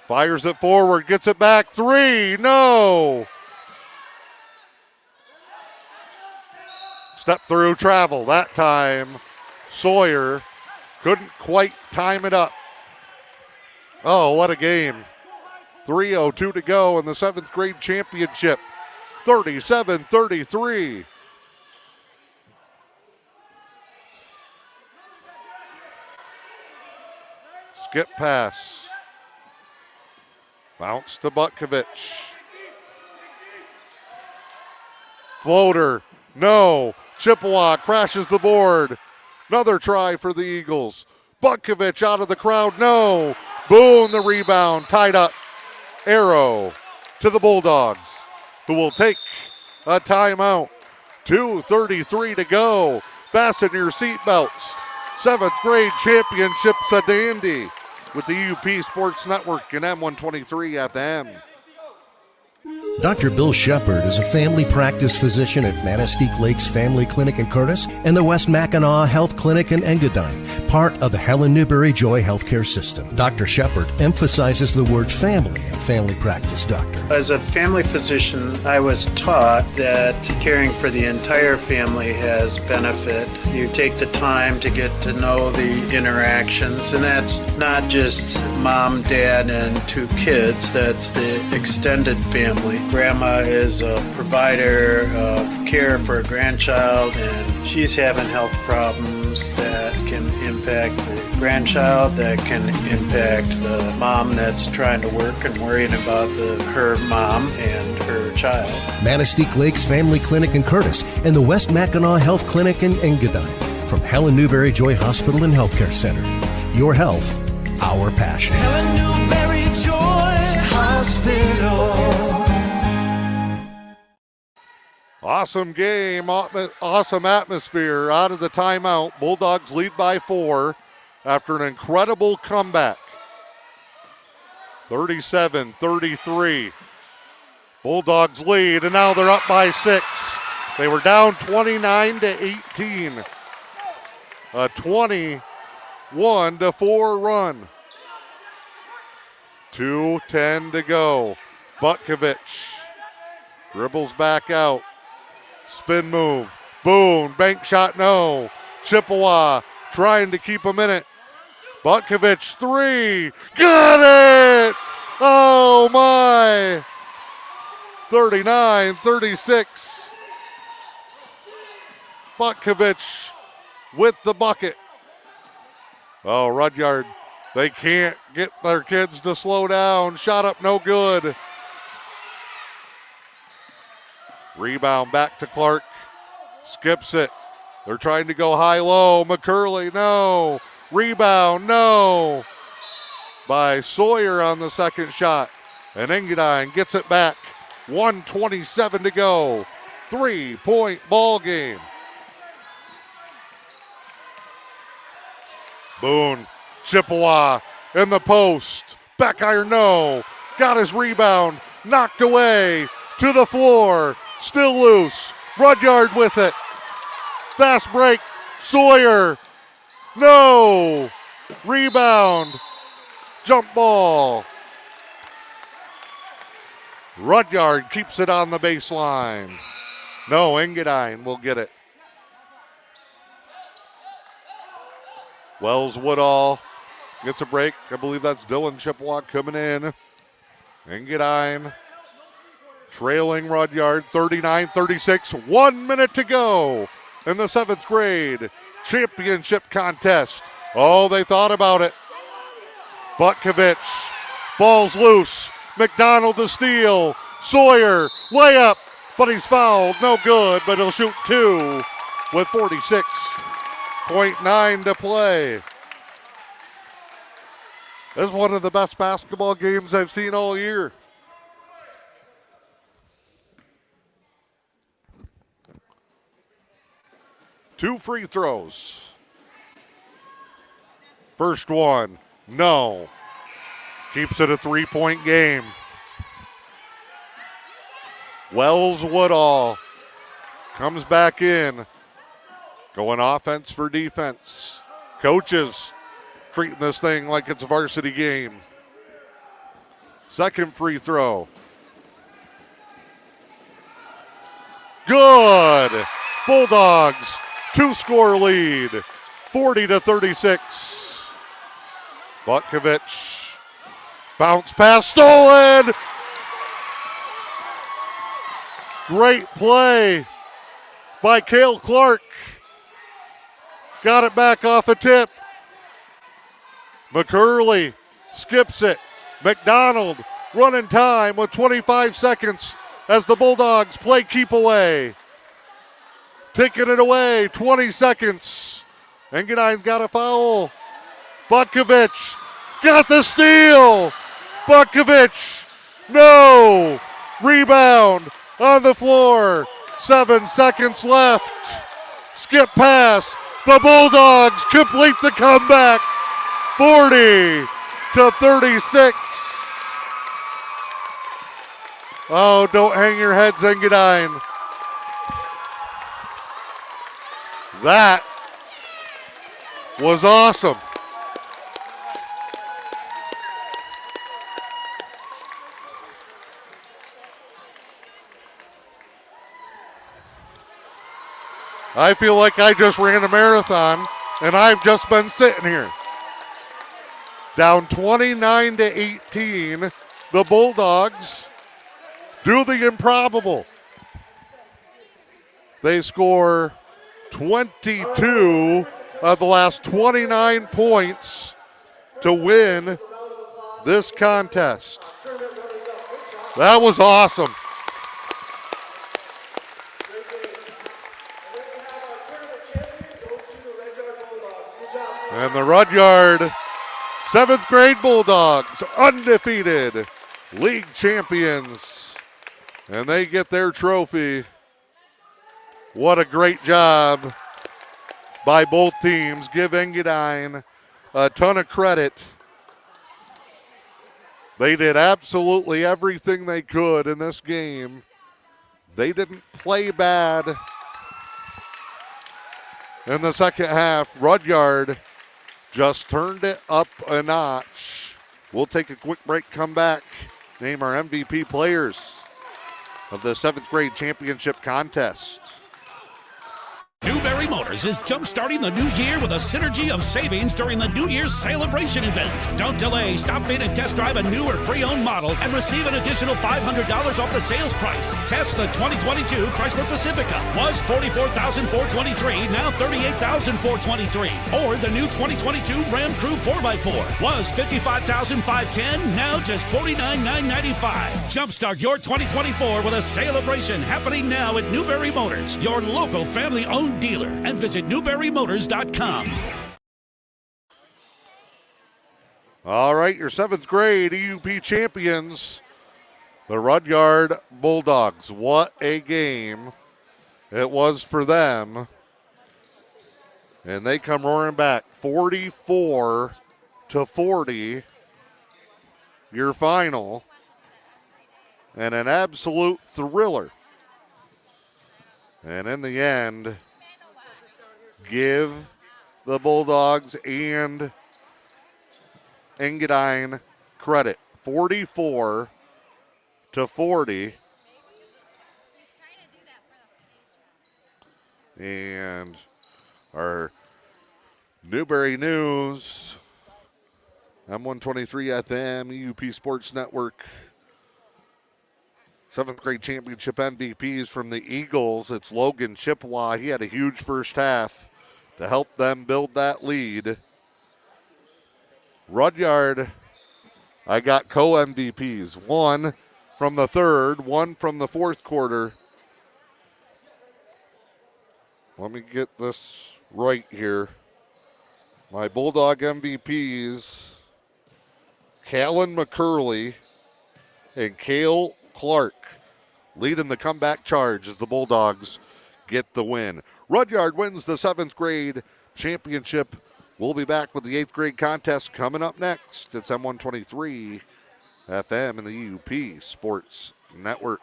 fires it forward, gets it back, three, no. Step through, travel, that time Sawyer couldn't quite time it up. Oh, what a game. 3:02 to go in the 7th grade championship. 37-33. Skip pass. Bounce to Butkovich. Floater, no. Chippewa crashes the board. Another try for the Eagles. Butkovich out of the crowd, no. Boone the rebound, tied up. Arrow to the Bulldogs, who will take a timeout. 2:33 to go. Fasten your seatbelts. 7th grade championship's a dandy with the EUP Sports Network and M123 FM. Dr. Bill Shepard is a family practice physician at Manistee Lakes Family Clinic in Curtis and the West Mackinac Health Clinic in Engadine, part of the Helen Newberry Joy Healthcare System. Dr. Shepard emphasizes the word family and family practice doctor. As a family physician, I was taught that caring for the entire family has benefit. You take the time to get to know the interactions, and that's not just mom, dad, and 2 kids. That's the extended family. Grandma is a provider of care for a grandchild, and she's having health problems that can impact the grandchild, that can impact the mom that's trying to work and worrying about her mom and her child. Manistee Lakes Family Clinic in Curtis and the West Mackinac Health Clinic in Engadine. From Helen Newberry Joy Hospital and Healthcare Center. Your health, our passion. Helen Newberry Joy Hospital. Awesome game, awesome atmosphere out of the timeout. Bulldogs lead by 4 after an incredible comeback. 37-33. Bulldogs lead, and now they're up by 6. They were down 29-18. A 21-4 run. 2:10 to go. Butkovich dribbles back out. Spin move. Boone. Bank shot, no. Chippewa trying to keep him in it. Butkovich 3. Got it! Oh my! 39-36. Butkovich with the bucket. Oh, Rudyard, they can't get their kids to slow down. Shot up, no good. Rebound back to Clark. Skips it. They're trying to go high-low. McCurley, no. Rebound, no. By Sawyer on the second shot. And Engadine gets it back. 1:27 to go. 3-point ball game. Boone, Chippewa in the post. Back iron, no. Got his rebound. Knocked away. To the floor. Still loose. Rudyard with it. Fast break. Sawyer. No. Rebound. Jump ball. Rudyard keeps it on the baseline. No, Engadine will get it. Wells Woodall gets a break. I believe that's Dylan Chippewa coming in. Engadine trailing Rudyard 39-36. 1 minute to go in the 7th grade championship contest. Oh, they thought about it. Butkovich, ball's loose. McDonald to steal. Sawyer, layup, but he's fouled. No good, but he'll shoot 2 with 46.9 to play. This is one of the best basketball games I've seen all year. Two free throws. First one, no. Keeps it a 3-point game. Wells Woodall comes back in. Going offense for defense. Coaches treating this thing like it's a varsity game. Second free throw. Good. Bulldogs, 2-score lead, 40-36. Butkovich, bounce pass stolen. Great play by Cale Clark. Got it back off a tip. McCurley skips it. McDonald running time with 25 seconds as the Bulldogs play keep away. Taking it away, 20 seconds. Engadine's got a foul. Butkovich got the steal. Butkovich, no. Rebound on the floor. 7 seconds left. Skip pass. The Bulldogs complete the comeback. 40-36. Oh, don't hang your heads, Engadine. That was awesome. I feel like I just ran a marathon and I've just been sitting here. Down 29-18, the Bulldogs do the improbable. They score 22 of the last 29 points to win this contest. That was awesome. And the Rudyard 7th grade Bulldogs, undefeated league champions. And they get their trophy. What a great job by both teams. Give Engadine a ton of credit. They did absolutely everything they could in this game. They didn't play bad. In the second half, Rudyard just turned it up a notch. We'll take a quick break, come back, name our MVP players of the 7th grade championship contest. Newberry Motors is jump-starting the new year with a synergy of savings during the New Year's celebration event. Don't delay. Stop in and test drive a new or pre-owned model and receive an additional $500 off the sales price. Test the 2022 Chrysler Pacifica. Was $44,423, now $38,423. Or the new 2022 Ram Crew 4x4. Was $55,510, now just $49,995. Jumpstart your 2024 with a celebration happening now at Newberry Motors, your local family-owned dealer, and visit newberrymotors.com. All right, your 7th grade EUP champions, the Rudyard Bulldogs. What a game it was for them. And they come roaring back 44-40, your final, and an absolute thriller. And in the end, give the Bulldogs and Engadine credit. 44-40. And our Newberry News, M123 FM, EUP Sports Network. 7th grade championship MVPs from the Eagles. It's Logan Chippewa. He had a huge first half to help them build that lead. Rudyard, I got co-MVPs. One from the third, one from the fourth quarter. Let me get this right here. My Bulldog MVPs, Callan McCurley and Cale Clark, leading the comeback charge as the Bulldogs get the win. Rudyard wins the 7th grade championship. We'll be back with the 8th grade contest coming up next. It's M123 FM and the E.U.P Sports Network.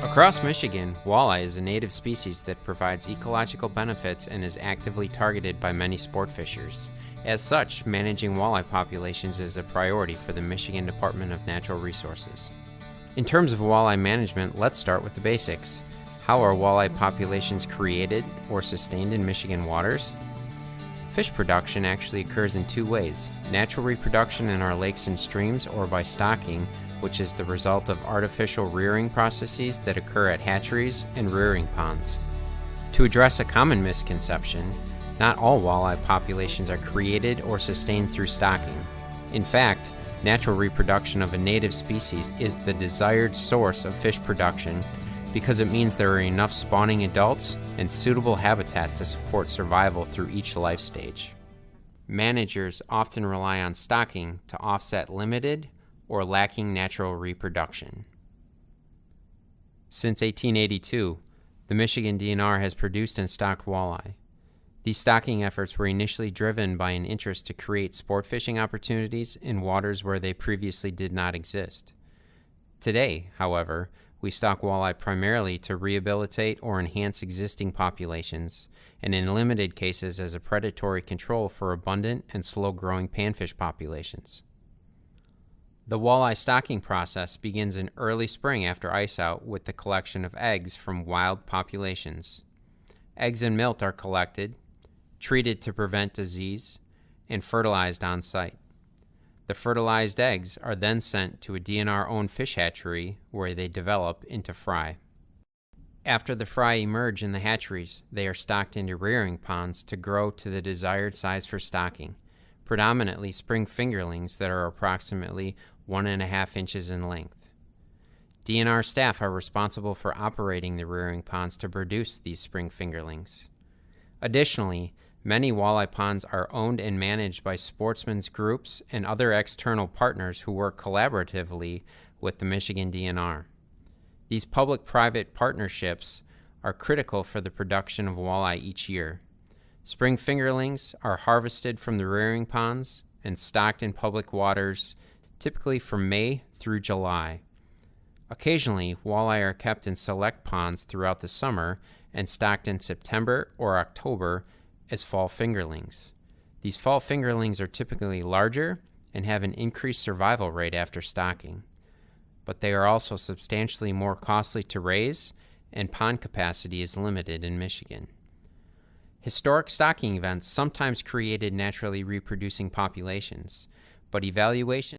Across Michigan, walleye is a native species that provides ecological benefits and is actively targeted by many sport fishers. As such, managing walleye populations is a priority for the Michigan Department of Natural Resources. In terms of walleye management, let's start with the basics. How are walleye populations created or sustained in Michigan waters? Fish production actually occurs in two ways: natural reproduction in our lakes and streams, or by stocking, which is the result of artificial rearing processes that occur at hatcheries and rearing ponds. To address a common misconception, not all walleye populations are created or sustained through stocking. In fact, natural reproduction of a native species is the desired source of fish production because it means there are enough spawning adults and suitable habitat to support survival through each life stage. Managers often rely on stocking to offset limited or lacking natural reproduction. Since 1882, the Michigan DNR has produced and stocked walleye. These stocking efforts were initially driven by an interest to create sport fishing opportunities in waters where they previously did not exist. Today, however, we stock walleye primarily to rehabilitate or enhance existing populations, and in limited cases as a predatory control for abundant and slow-growing panfish populations. The walleye stocking process begins in early spring after ice out with the collection of eggs from wild populations. Eggs and milt are collected, treated to prevent disease, and fertilized on site. The fertilized eggs are then sent to a DNR-owned fish hatchery where they develop into fry. After the fry emerge in the hatcheries, they are stocked into rearing ponds to grow to the desired size for stocking, predominantly spring fingerlings that are approximately 1.5 inches in length. DNR staff are responsible for operating the rearing ponds to produce these spring fingerlings. Additionally, many walleye ponds are owned and managed by sportsmen's groups and other external partners who work collaboratively with the Michigan DNR. These public-private partnerships are critical for the production of walleye each year. Spring fingerlings are harvested from the rearing ponds and stocked in public waters, typically from May through July. Occasionally, walleye are kept in select ponds throughout the summer and stocked in September or October as fall fingerlings. These fall fingerlings are typically larger and have an increased survival rate after stocking, but they are also substantially more costly to raise, and pond capacity is limited in Michigan. Historic stocking events sometimes created naturally reproducing populations, but evaluation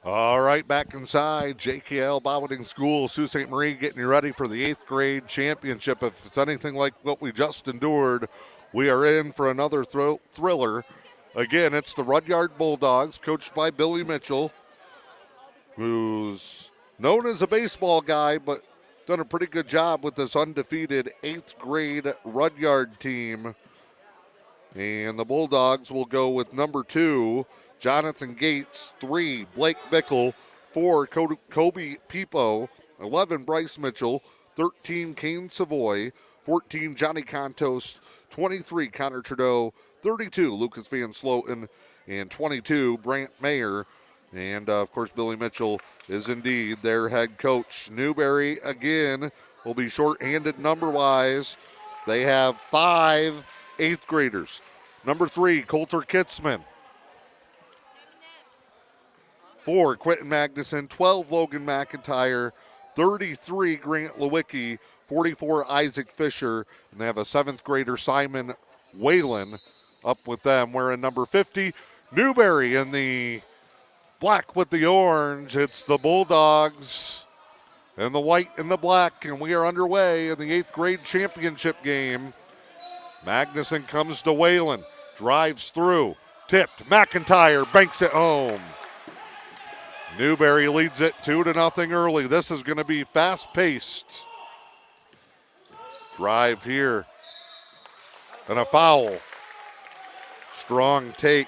All right, back inside JKL Bobbing School, Sault Ste. Marie getting you ready for the 8th grade championship. If it's anything like what we just endured, we are in for another thriller. Again, it's the Rudyard Bulldogs, coached by Billy Mitchell, who's known as a baseball guy, but done a pretty good job with this undefeated 8th grade Rudyard team. And the Bulldogs will go with number 2, Jonathan Gates, 3, Blake Bickle, 4, Kobe Pipo, 11, Bryce Mitchell, 13, Kane Savoy, 14, Johnny Contos, 23, Connor Trudeau, 32, Lucas Van Sloten, and 22, Brant Mayer. And, of course, Billy Mitchell is indeed their head coach. Newberry, again, will be short-handed number-wise. They have 5 8th graders. Number 3, Coulter Kitzman. 4, Quentin Magnuson, 12, Logan McIntyre, 33, Grant Lewicki, 44, Isaac Fisher, and they have a 7th grader, Simon Whalen, up with them. Wearing number 50, Newberry in the black with the orange. It's the Bulldogs and the white and the black, and we are underway in the 8th grade championship game. Magnuson comes to Whalen, drives through, tipped, McIntyre banks it home. Newberry leads it 2-0 early. This is going to be fast-paced. Drive here. And a foul. Strong take.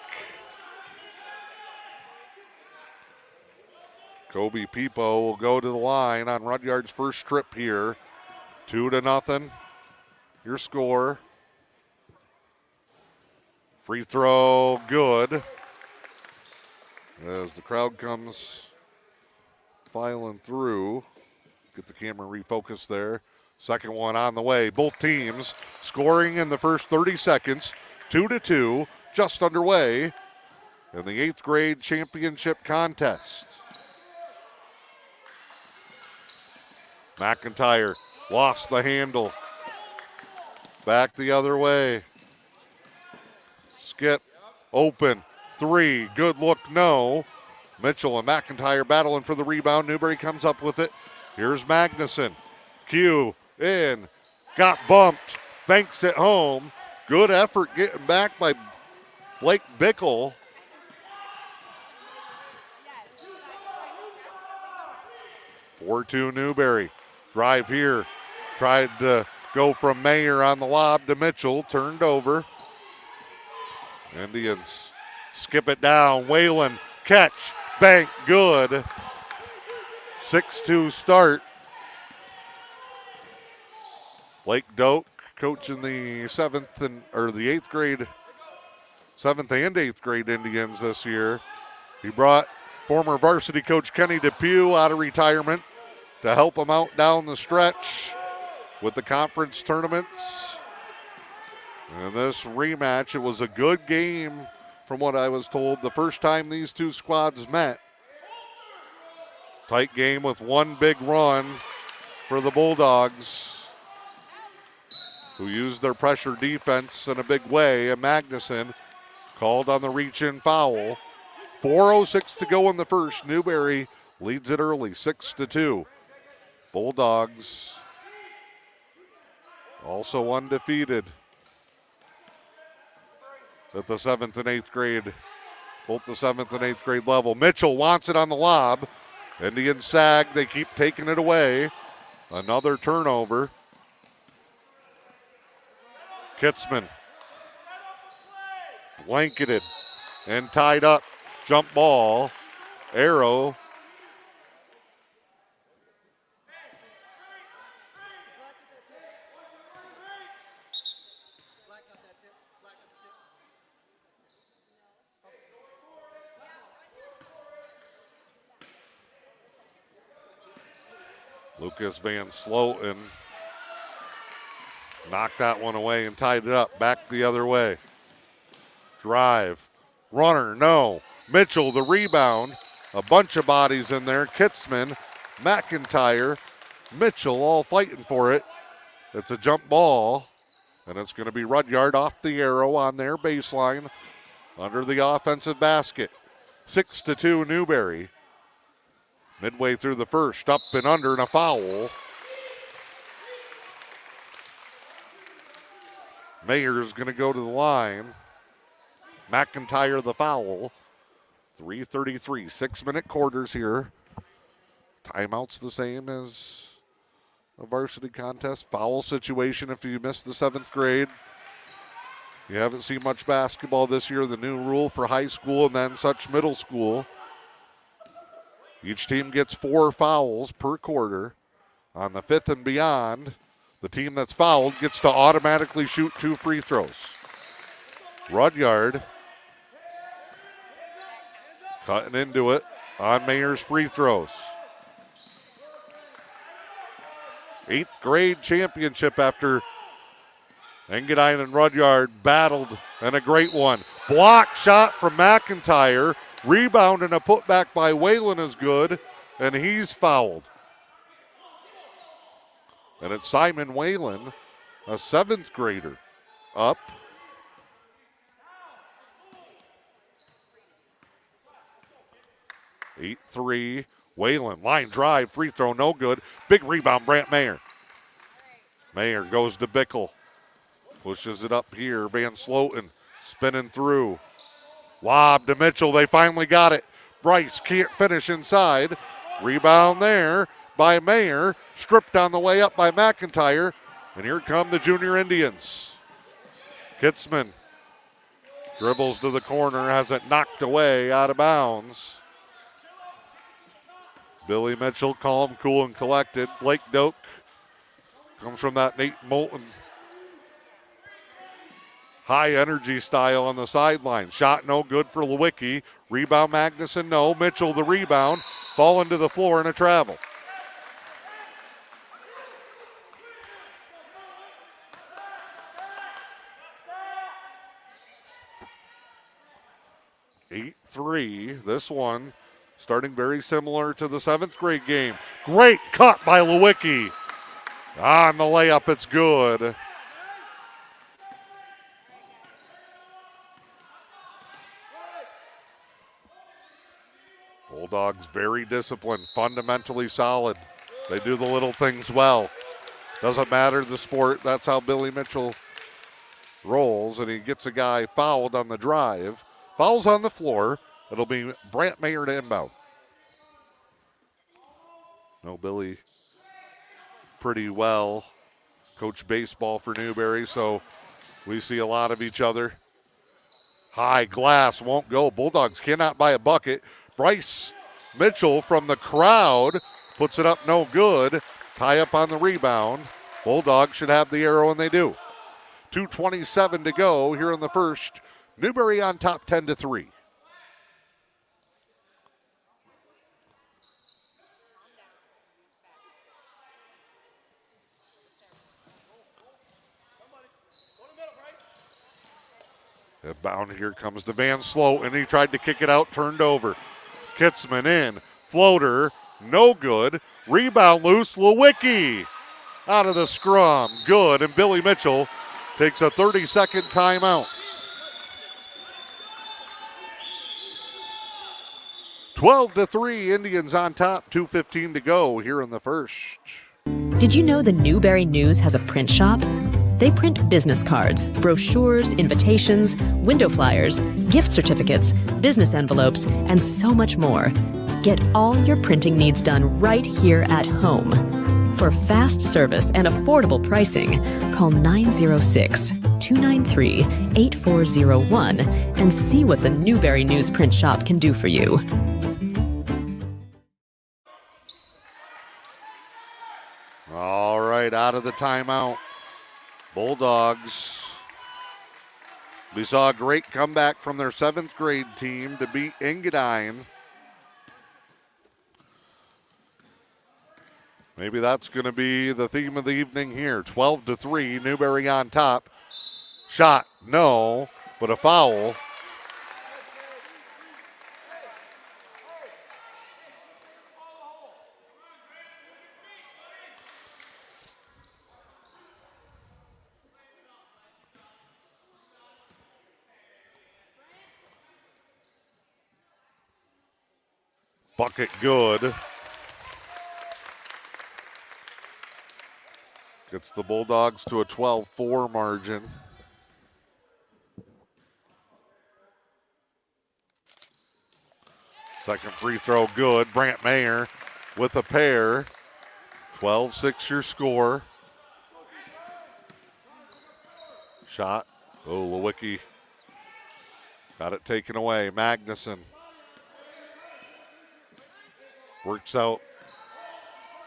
Kobe Pipo will go to the line on Rudyard's first trip here. 2-0. Your score. Free throw, good. As the crowd comes filing through. Get the camera refocused there. Second one on the way. Both teams scoring in the first 30 seconds. 2-2, just underway in the 8th grade championship contest. McIntyre lost the handle. Back the other way. Skip, open. 3, good look, no. Mitchell and McIntyre battling for the rebound. Newberry comes up with it. Here's Magnuson. Q in, got bumped, banks it home. Good effort getting back by Blake Bickle. Yes. 4-2 Newberry. Drive here. Tried to go from Mayer on the lob to Mitchell. Turned over. Indians skip it down. Whalen, catch, bank, good. 6-2 start. Blake Doak coaching the 7th and 8th grade, 7th and 8th grade Indians this year. He brought Former varsity coach Kenny Depew out of retirement to help him out down the stretch with the conference tournaments. And this rematch, it was a good game from what I was told the first time these two squads met. Tight game with one big run for the Bulldogs, who used their pressure defense in a big way. And Magnuson called on the reach-in foul. 4:06 to go in the first. Newberry leads it early, 6-2. Bulldogs also undefeated at the 7th and 8th grade, both the 7th and 8th grade level. Mitchell wants it on the lob. Indians sag, they keep taking it away. Another turnover. Kitzman blanketed and tied up. Jump ball. Arrow. Lucas Van Sloten knocked that one away and tied it up. Back the other way. Drive. Runner, no. Mitchell, the rebound. A bunch of bodies in there. Kitzman, McIntyre, Mitchell all fighting for it. It's a jump ball, and it's going to be Rudyard off the arrow on their baseline under the offensive basket. 6-2 Newberry. Midway through the first, up and under and a foul. Mayer's going to go to the line. McIntyre the foul. 3:33, 6-minute quarters here. Timeout's the same as a varsity contest. Foul situation if you missed the 7th grade. You haven't seen much basketball this year. The new rule for high school and then such middle school. Each team gets 4 fouls per quarter. On the 5th and beyond, the team that's fouled gets to automatically shoot 2 free throws. Rudyard cutting into it on Mayer's free throws. 8th grade championship after Engadine and Rudyard battled, and a great one. Block shot from McIntyre. Rebound and a putback by Whalen is good, and he's fouled. And it's Simon Whalen, a 7th grader, up. Eight, 3. Whalen, line drive, free throw, no good. Big rebound, Brant Mayer. Mayer goes to Bickle. Pushes it up here. Van Sloten spinning through. Lob to Mitchell. They finally got it. Bryce can't finish inside. Rebound there by Mayer. Stripped on the way up by McIntyre. And here come the Junior Indians. Kitzman dribbles to the corner. Has it knocked away out of bounds. Billy Mitchell, calm, cool, and collected. Blake Doak comes from that Nate Moulton high energy style on the sideline. Shot no good for Lewicki. Rebound Magnuson, no. Mitchell the rebound. Falling to the floor and a travel. Eight, 3. This one starting very similar to the 7th grade game. Great cut by Lewicki. On the layup, it's good. Bulldogs very disciplined, fundamentally solid. They do the little things well. Doesn't matter the sport. That's how Billy Mitchell rolls, and he gets a guy fouled on the drive. Fouls on the floor. It'll be Brant Mayer to inbound. No, Billy pretty well. Coach baseball for Newberry, so we see a lot of each other. High glass won't go. Bulldogs cannot buy a bucket. Bryce Mitchell from the crowd puts it up no good. Tie up on the rebound. Bulldogs should have the arrow, and they do. 2:27 to go here in the first. Newberry on top 10-3. Inbound, here comes the Van Sloten. He tried to kick it out, turned over. Kitzman in, floater, no good. Rebound loose, Lewicki out of the scrum, good. And Billy Mitchell takes a 30-second timeout. 12-3, Indians on top, 2:15 to go here in the first. Did you know the Newberry News has a print shop? They print business cards, brochures, invitations, window flyers, gift certificates, business envelopes, and so much more. Get all your printing needs done right here at home. For fast service and affordable pricing, call 906-293-8401 and see what the Newberry News print shop can do for you. All right, out of the timeout. Bulldogs. We saw a great comeback from their 7th grade team to beat Engadine. Maybe that's going to be the theme of the evening here. 12-3, Newberry on top. Shot, no, but a foul. Bucket good. Gets the Bulldogs to a 12-4 margin. Second free throw good. Brant Mayer with a pair. 12-6 your score. Shot. Oh, Lewicki got it taken away. Magnuson works out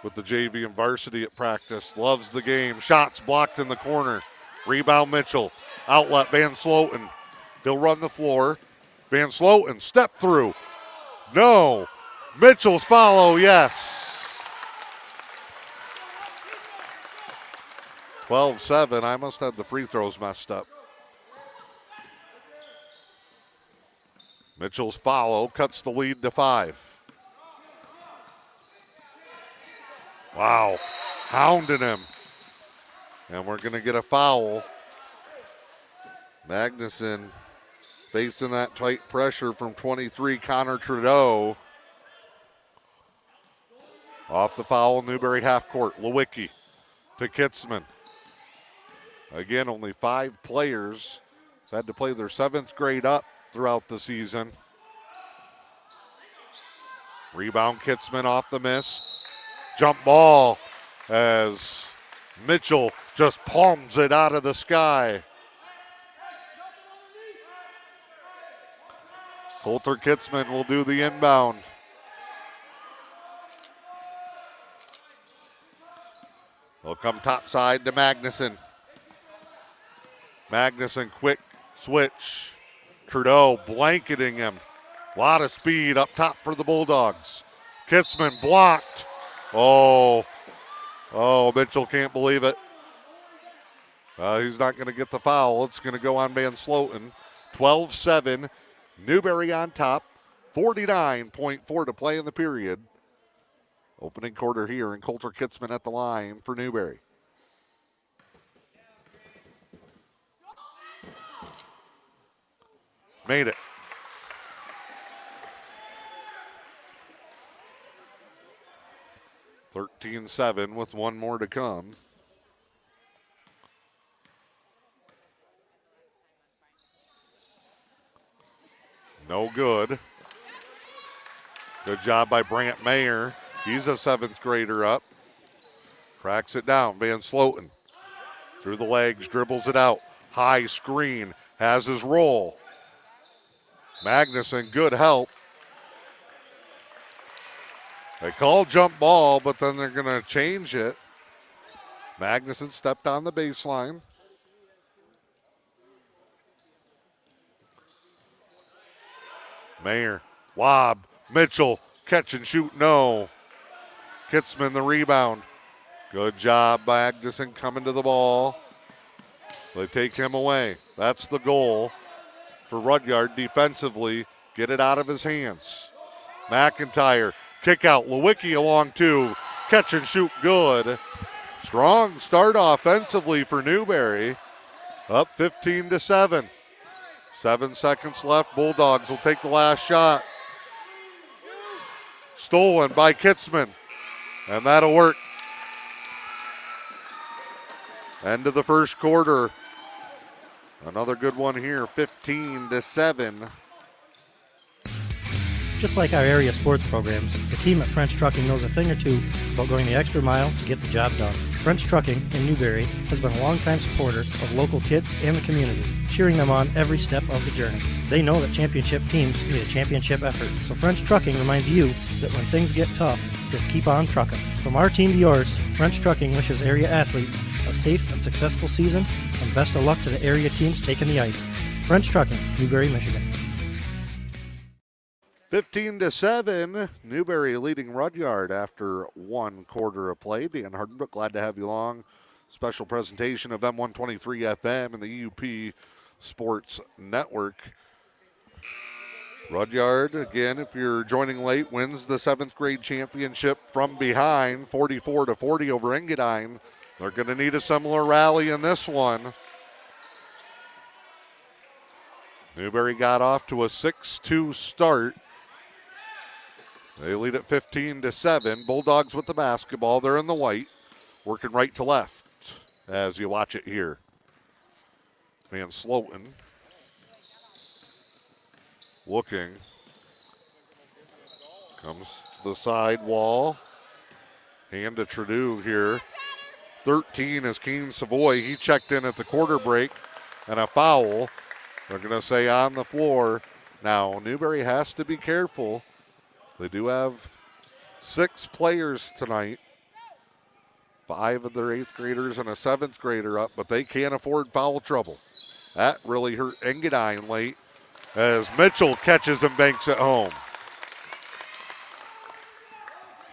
with the JV and varsity at practice. Loves the game. Shots blocked in the corner. Rebound Mitchell. Outlet Van Sloten. He'll run the floor. Van Sloten step through. No. Mitchell's follow, yes. 12-7. I must have the free throws messed up. Mitchell's follow cuts the lead to 5. Wow, hounding him. And we're going to get a foul. Magnuson facing that tight pressure from 23, Connor Trudeau. Off the foul, Newberry half court. Lewicki to Kitzman. Again, only 5 players had to play their 7th grade up throughout the season. Rebound Kitzman off the miss. Jump ball as Mitchell just palms it out of the sky. Coulter Kitzman will do the inbound. They'll come topside to Magnuson. Magnuson, quick switch. Trudeau blanketing him. A lot of speed up top for the Bulldogs. Kitzman blocked. Oh, Mitchell can't believe it. He's not going to get the foul. It's going to go on Van Sloten. 12-7, Newberry on top. 49.4 to play in the period. Opening quarter here, and Coulter Kitzman at the line for Newberry. Made it. (13-7) with one more to come. No good. Good job by Brant Mayer. He's a 7th grader up. Tracks it down. Van Sloten through the legs, dribbles it out. High screen, has his roll. Magnuson, good help. They call jump ball, but then they're going to change it. Magnuson stepped on the baseline. Mayer, lob, Mitchell, catch and shoot, no. Kitzman the rebound. Good job, Magnuson coming to the ball. They take him away. That's the goal. for Rudyard defensively. Get it out of his hands. McIntyre, kick out. Lewicki along two. Catch and shoot good. Strong start offensively for Newberry. Up 15-7. 7 seconds left. Bulldogs will take the last shot. Stolen by Kitzman. And that'll work. End of the first quarter. Another good one here, 15-7. Just like our area sports programs, the team at French Trucking knows a thing or two about going the extra mile to get the job done. French Trucking in Newberry has been a longtime supporter of local kids and the community, cheering them on every step of the journey. They know that championship teams need a championship effort, so French Trucking reminds you that when things get tough, just keep on trucking. From our team to yours, French Trucking wishes area athletes a safe and successful season, and best of luck to the area teams taking the ice. French Trucking, Newberry, Michigan. 15-7, Newberry leading Rudyard after 1 quarter of play. Dan Hardenbrook, glad to have you along. Special presentation of M123 FM and the E.U.P. Sports Network. Rudyard, again, if you're joining late, wins the 7th grade championship from behind, 44-40 over Engadine. They're going to need a similar rally in this one. Newberry got off to a 6-2 start. They lead at 15-7. Bulldogs with the basketball. They're in the white, working right to left as you watch it here. Van Sloten looking. Comes to the side wall. Hand to Trudeau here. 13 is Kane Savoy. He checked in at the quarter break, and a foul. They're going to say on the floor. Now, Newberry has to be careful. They do have 6 players tonight. 5 of their 8th graders and a 7th grader up, but they can't afford foul trouble. That really hurt Engadine late as Mitchell catches and banks it home.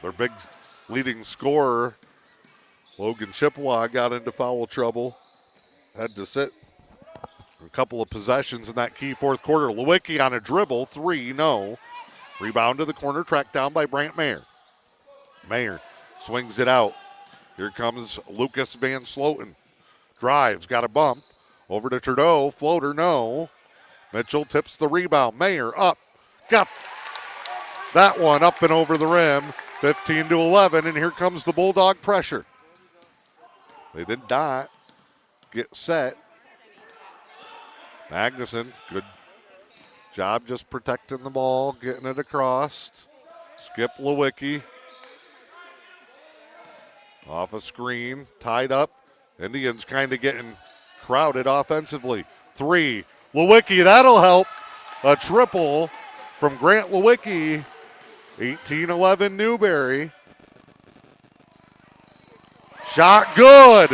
Their big leading scorer, Logan Chippewa, got into foul trouble. Had to sit a couple of possessions in that key 4th quarter. Lewicki on a dribble, 3, no. Rebound to the corner, tracked down by Brant Mayer. Mayer swings it out. Here comes Lucas Van Sloten. Drives, got a bump. Over to Trudeau, floater, no. Mitchell tips the rebound. Mayer up, got that one up and over the rim. 15-11, and here comes the Bulldog pressure. They did not get set. Magnuson, good job just protecting the ball, getting it across. Skip Lewicki. Off a screen, tied up. Indians kind of getting crowded offensively. 3, Lewicki, that'll help. A triple from Grant Lewicki. 18-11 Newberry. Shot good.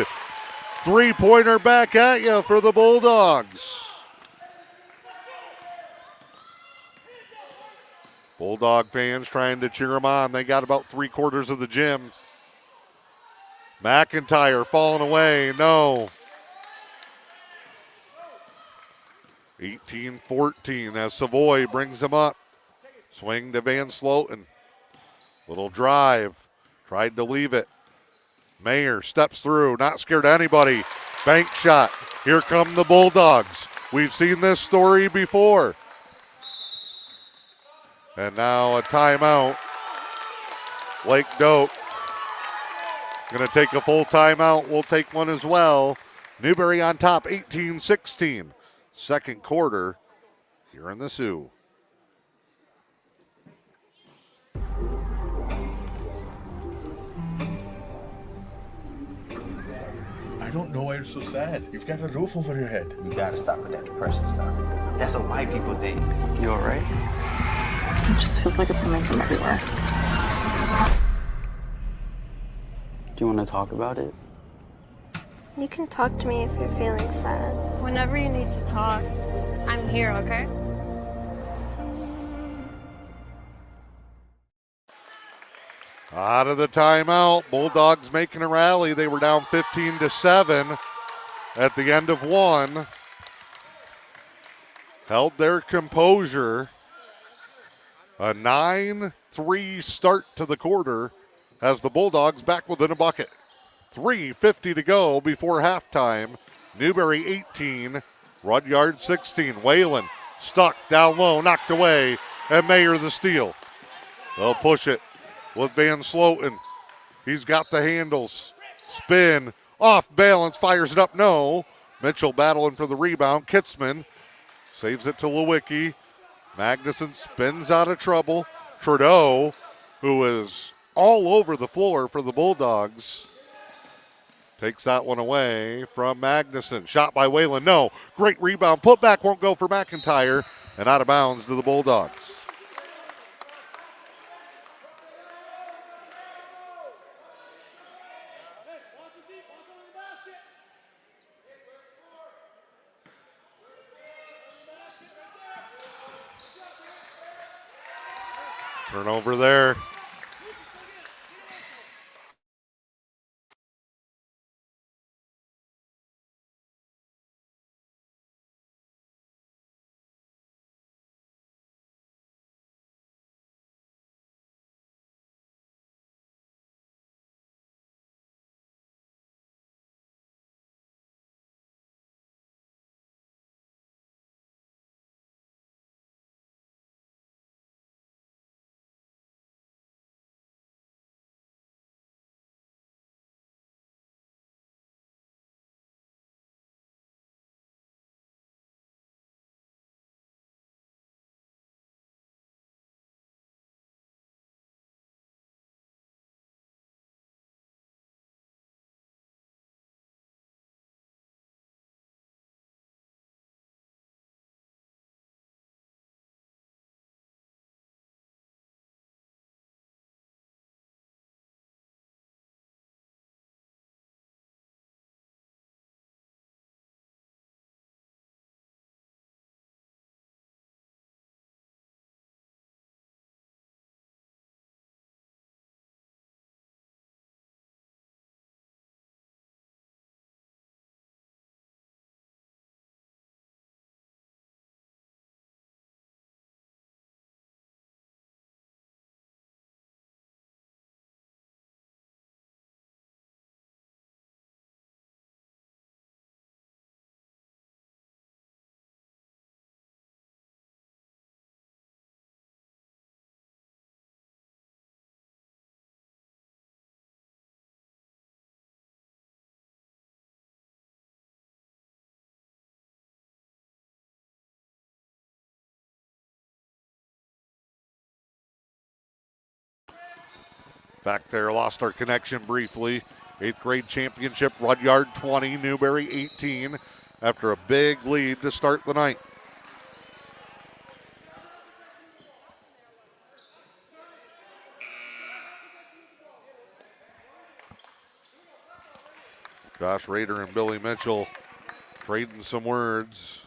3-pointer back at you for the Bulldogs. Bulldog fans trying to cheer them on. They got about 3/4 of the gym. McIntyre falling away, no. 18-14 as Savoy brings them up. Swing to Van Sloten. Little drive. Tried to leave it. Mayer steps through, not scared of anybody. Bank shot. Here come the Bulldogs. We've seen this story before. And now a timeout. Lake Doak going to take a full timeout. We'll take one as well. Newberry on top, 18-16. Second quarter here in the Sioux. I don't know why you're so sad. You've got a roof over your head. You gotta stop with that depression stuff. That's what white people think. You alright? It just feels like it's coming from everywhere. Do you want to talk about it? You can talk to me if you're feeling sad. Whenever you need to talk, I'm here, okay? Out of the timeout, Bulldogs making a rally. They were down 15-7 at the end of one. held their composure. A 9-3 start to the quarter has the Bulldogs back within a bucket. 3:50 to go before halftime. Newberry 18, Rudyard 16. Whalen stuck down low, knocked away, and Mayer the steal. They'll push it with Van Sloten. He's got the handles. Spin, off balance, fires it up, no. Mitchell battling for the rebound. Kitzman saves it to Lewicki. Magnuson spins out of trouble. Trudeau, who is all over the floor for the Bulldogs, takes that one away from Magnuson. Shot by Whalen, no. Great rebound. Putback won't go for McIntyre, and out of bounds to the Bulldogs. Turnover there. Back there, lost our connection briefly. 8th grade championship, Rudyard 20, Newberry 18, after a big lead to start the night. Josh Rader and Billy Mitchell trading some words.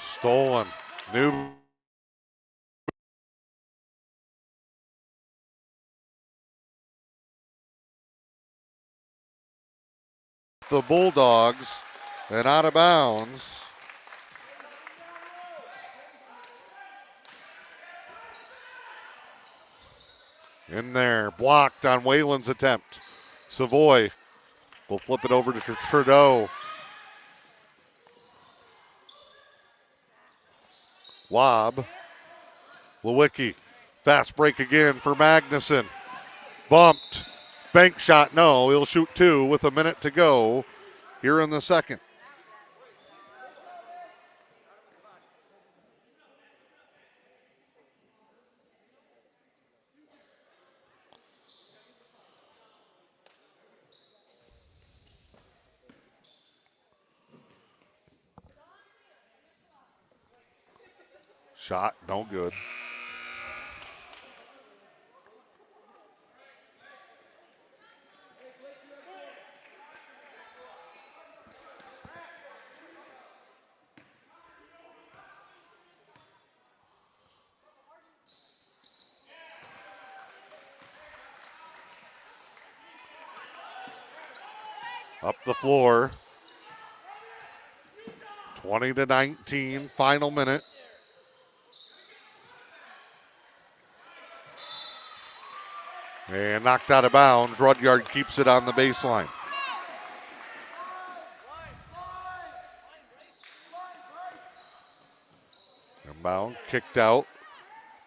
Stolen. New. The Bulldogs and out of bounds. In there, blocked on Whalen's attempt. Savoy will flip it over to Trudeau. Lob. Lewicki. Fast break again for Magnuson. Bumped. Bank shot, no. He'll shoot 2 with a minute to go here in the second. Shot, no good. Up the floor. 20-19, final minute. And knocked out of bounds. Rudyard keeps it on the baseline. Inbound, kicked out.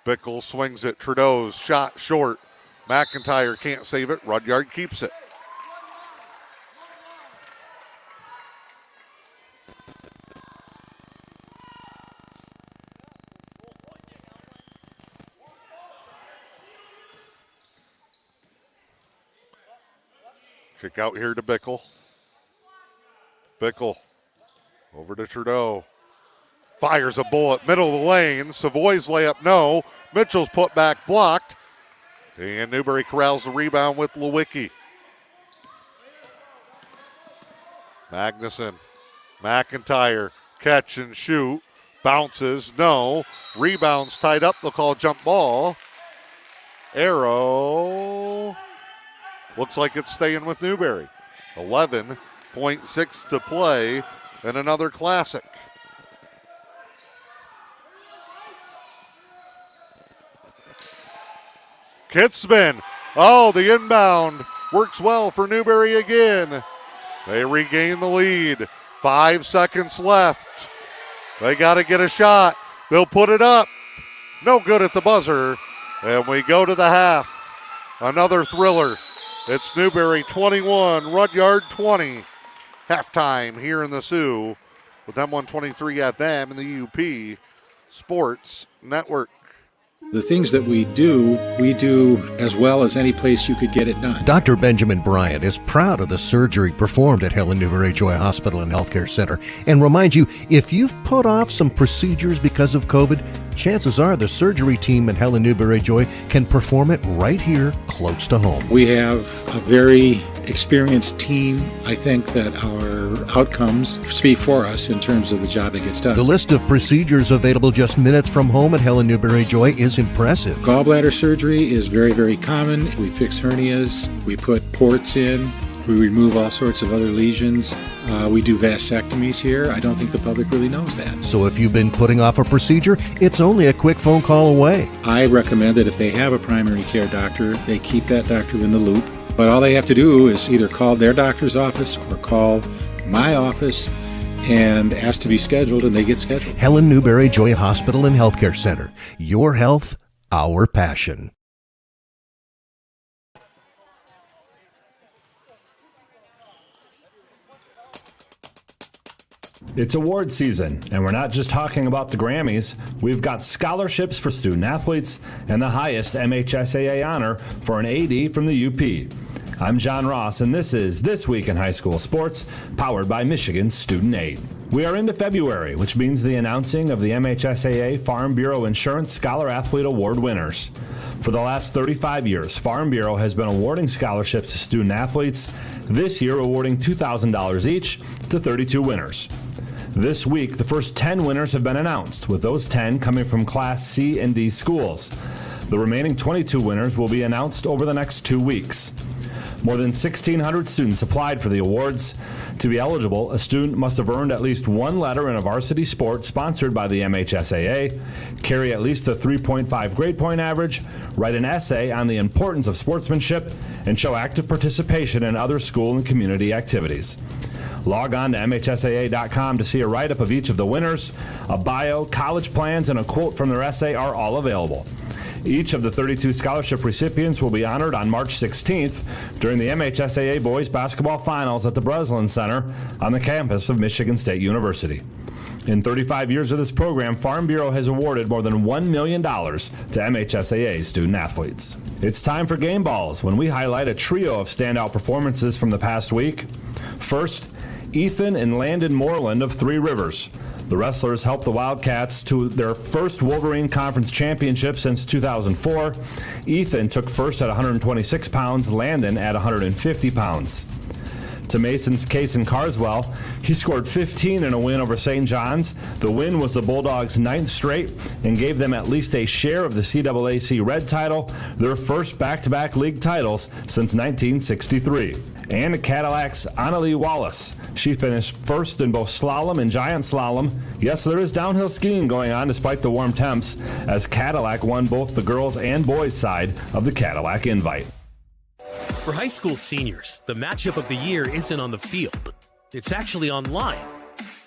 Bickle swings it. Trudeau's shot short. McIntyre can't save it. Rudyard keeps it. Kick out here to Bickle. Bickle over to Trudeau. Fires a bullet, middle of the lane. Savoy's layup, no. Mitchell's put back blocked. And Newberry corrals the rebound with Lewicki. Magnuson, McIntyre, catch and shoot. Bounces, no. Rebounds tied up, they'll call jump ball. Arrow. Looks like it's staying with Newberry. 11.6 to play and another classic. Kitzman. Oh, the inbound works well for Newberry again. They regain the lead. 5 seconds left. They got to get a shot. They'll put it up. No good at the buzzer. And we go to the half. Another thriller. It's Newberry 21, Rudyard 20. Halftime here in the Sioux with M123 FM and the E.U.P. Sports Network. The things that we do as well as any place you could get it done. Dr. Benjamin Bryant is proud of the surgery performed at Helen Newberry Joy Hospital and Healthcare Center and reminds you, if you've put off some procedures because of COVID, chances are the surgery team at Helen Newberry Joy can perform it right here close to home. We have a very experienced team. I think that our outcomes speak for us in terms of the job that gets done. The list of procedures available just minutes from home at Helen Newberry Joy is impressive. Gallbladder surgery is very, very common. We fix hernias. We put ports in. We remove all sorts of other lesions. We do vasectomies here. I don't think the public really knows that. So if you've been putting off a procedure, it's only a quick phone call away. I recommend that if they have a primary care doctor, they keep that doctor in the loop. But all they have to do is either call their doctor's office or call my office and ask to be scheduled, and they get scheduled. Helen Newberry Joy Hospital and Healthcare Center. Your health, our passion. It's award season, and we're not just talking about the Grammys. We've got scholarships for student athletes and the highest MHSAA honor for an AD from the E.U.P. I'm John Ross, and this is This Week in High School Sports, powered by Michigan Student Aid. We are into February, which means the announcing of the MHSAA Farm Bureau Insurance Scholar Athlete Award winners. For the last 35 years, Farm Bureau has been awarding scholarships to student athletes, this year awarding $2,000 each to 32 winners. This week, the first 10 winners have been announced, with those 10 coming from Class C and D schools. The remaining 22 winners will be announced over the next 2 weeks. More than 1,600 students applied for the awards. To be eligible, a student must have earned at least one letter in a varsity sport sponsored by the MHSAA, carry at least a 3.5 grade point average, write an essay on the importance of sportsmanship, and show active participation in other school and community activities. Log on to MHSAA.com to see a write-up of each of the winners. A bio, college plans, and a quote from their essay are all available. Each of the 32 scholarship recipients will be honored on March 16th during the MHSAA Boys Basketball Finals at the Breslin Center on the campus of Michigan State University. In 35 years of this program, Farm Bureau has awarded more than $1 million to MHSAA student athletes. It's time for Game Balls, when we highlight a trio of standout performances from the past week. First, Ethan and Landon Moreland of Three Rivers. The wrestlers helped the Wildcats to their first Wolverine Conference championship since 2004. Ethan took first at 126 pounds, Landon at 150 pounds. to Mason's Cason Carswell. He scored 15 in a win over St. John's. The win was the Bulldogs' 9th straight and gave them at least a share of the CAAC Red title, their first back-to-back league titles since 1963. And Cadillac's Annalie Wallace. She finished first in both slalom and giant slalom. Yes, there is downhill skiing going on despite the warm temps, as Cadillac won both the girls' and boys' side of the Cadillac Invite. For high school seniors, the matchup of the year isn't on the field. It's actually online.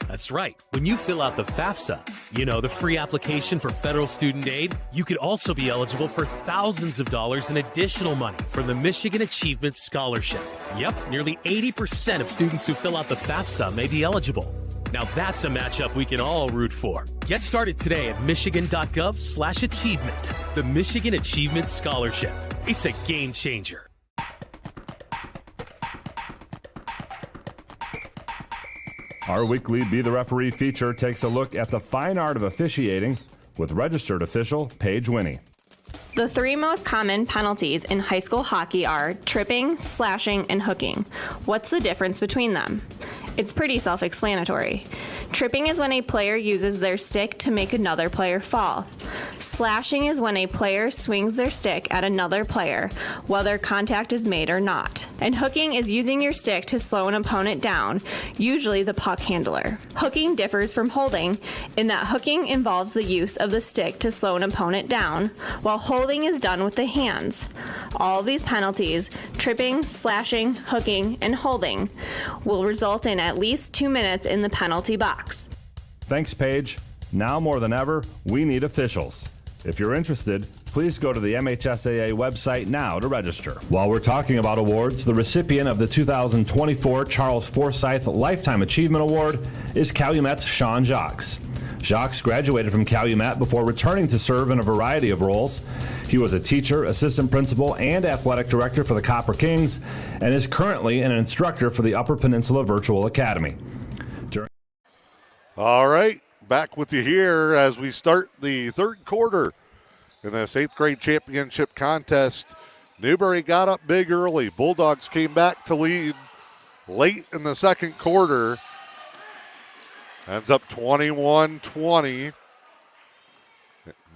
That's right. When you fill out the FAFSA, the free application for federal student aid, you could also be eligible for thousands of dollars in additional money from the Michigan Achievement Scholarship. Yep, nearly 80% of students who fill out the FAFSA may be eligible. Now that's a matchup we can all root for. Get started today at michigan.gov/achievement. The Michigan Achievement Scholarship. It's a game changer. Our weekly Be the Referee feature takes a look at the fine art of officiating with registered official Paige Winnie. The 3 most common penalties in high school hockey are tripping, slashing, and hooking. What's the difference between them? It's pretty self-explanatory. Tripping is when a player uses their stick to make another player fall. Slashing is when a player swings their stick at another player, whether contact is made or not. And hooking is using your stick to slow an opponent down, usually the puck handler. Hooking differs from holding in that hooking involves the use of the stick to slow an opponent down, while holding is done with the hands. All these penalties, tripping, slashing, hooking, and holding, will result in at least 2 minutes in the penalty box. Thanks, Paige. Now more than ever, we need officials. If you're interested, please go to the MHSAA website now to register. While we're talking about awards, the recipient of the 2024 Charles Forsyth Lifetime Achievement Award is Calumet's Sean Jacques. Jacques graduated from Calumet before returning to serve in a variety of roles. He was a teacher, assistant principal, and athletic director for the Copper Kings, and is currently an instructor for the Upper Peninsula Virtual Academy. All right, back with you here as we start the third quarter in this 8th grade championship contest. Newberry got up big early. Bulldogs came back to lead late in the second quarter. Ends up 21-20.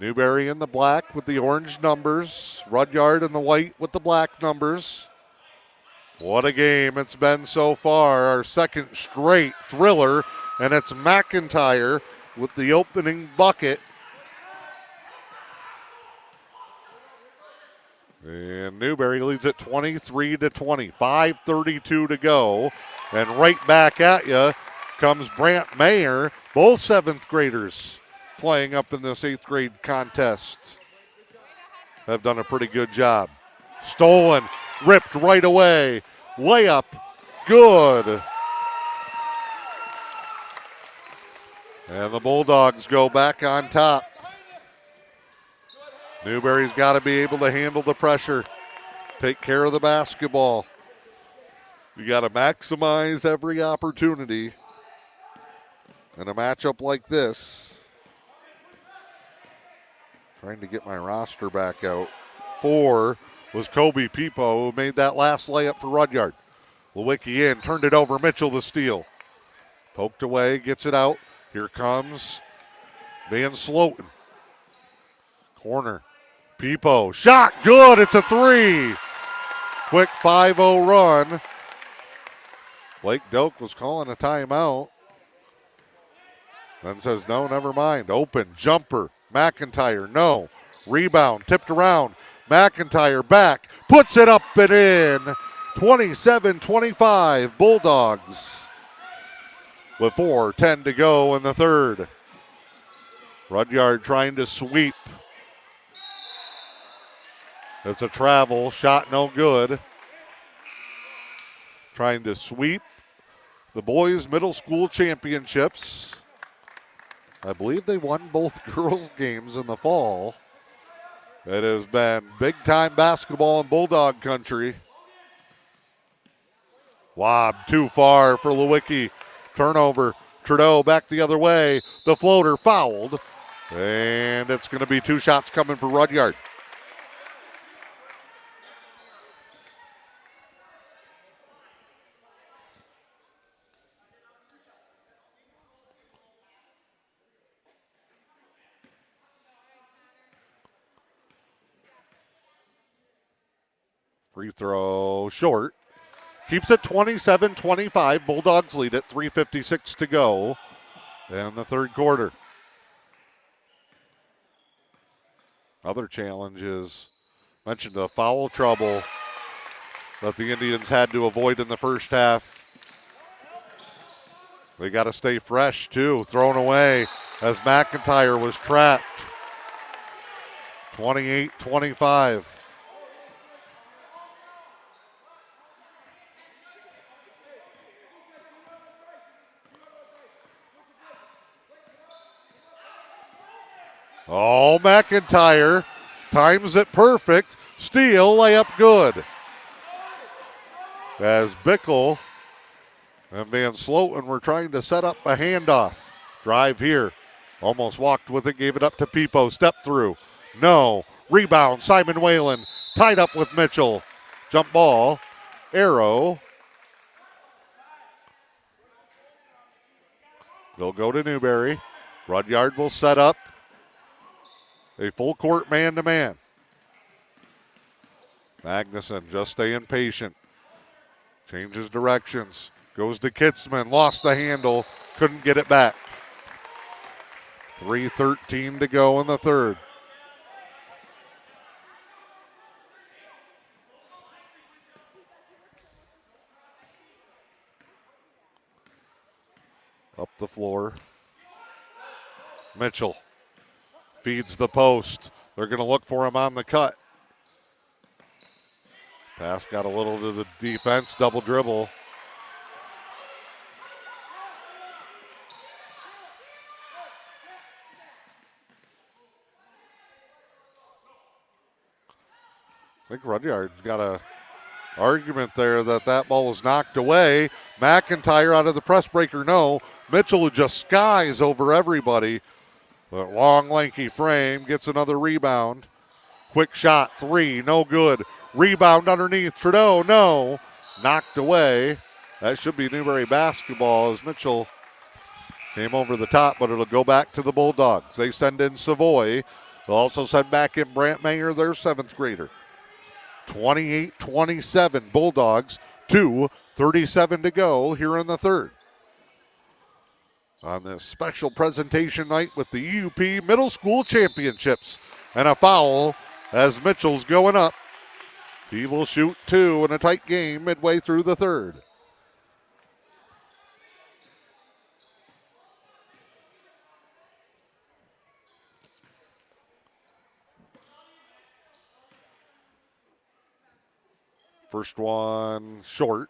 Newberry in the black with the orange numbers. Rudyard in the white with the black numbers. What a game it's been so far. Our second straight thriller, and it's McIntyre with the opening bucket. And Newberry leads at 23-20. 5:32 to go. And right back at you comes Brant Mayer, both 7th graders playing up in this 8th grade contest. Have done a pretty good job. Stolen, ripped right away. Layup, good. And the Bulldogs go back on top. Newberry's got to be able to handle the pressure, take care of the basketball. You got to maximize every opportunity in a matchup like this. Trying to get my roster back out. 4 was Kobe Pipo, who made that last layup for Rudyard. Lewicki in, turned it over, Mitchell the steal. Poked away, gets it out. Here comes Van Sloten. Corner. Pipo, shot, good, it's a 3. Quick 5-0 run. Blake Doak was calling a timeout. Then says, no, never mind. Open, jumper, McIntyre, no. Rebound, tipped around. McIntyre back, puts it up and in. 27-25, Bulldogs. With 4:10 to go in the third. Rudyard trying to sweep. It's a travel, shot no good. Trying to sweep the boys' middle school championships. I believe they won both girls' games in the fall. It has been big-time basketball in Bulldog country. Lob too far for Lewicki. Turnover. Trudeau back the other way. The floater fouled. And it's going to be 2 shots coming for Rudyard. Free throw short. Keeps it 27-25. Bulldogs lead it. 3:56 to go in the third quarter. Other challenges. Mentioned the foul trouble that the Indians had to avoid in the first half. They got to stay fresh, too. Thrown away as McIntyre was trapped. 28-25. Oh, McIntyre times it perfect. Steal, layup good. As Bickle and Van Sloten were trying to set up a handoff. Drive here. Almost walked with it, gave it up to Pipo. Step through. No. Rebound, Simon Whalen. Tied up with Mitchell. Jump ball. Arrow. They'll go to Newberry. Rudyard will set up a full court man-to-man. Magnuson just staying patient. Changes directions. Goes to Kitzman. Lost the handle. Couldn't get it back. 3:13 to go in the third. Up the floor. Mitchell feeds the post. They're going to look for him on the cut. Pass got a little to the defense. Double dribble. I think Rudyard's got a argument there that ball was knocked away. McIntyre out of the press breaker, no. Mitchell, who just skies over everybody. The long, lanky frame gets another rebound. Quick shot, three, no good. Rebound underneath, Trudeau, no. Knocked away. That should be Newberry basketball as Mitchell came over the top, but it'll go back to the Bulldogs. They send in Savoy. They'll also send back in Brant Mayer, their seventh grader. 28-27 Bulldogs, 2:37 to go here in the third. On this special presentation night with the E.U.P Middle School Championships. And a foul as Mitchell's going up. He will shoot two in a tight game midway through the third. First one short.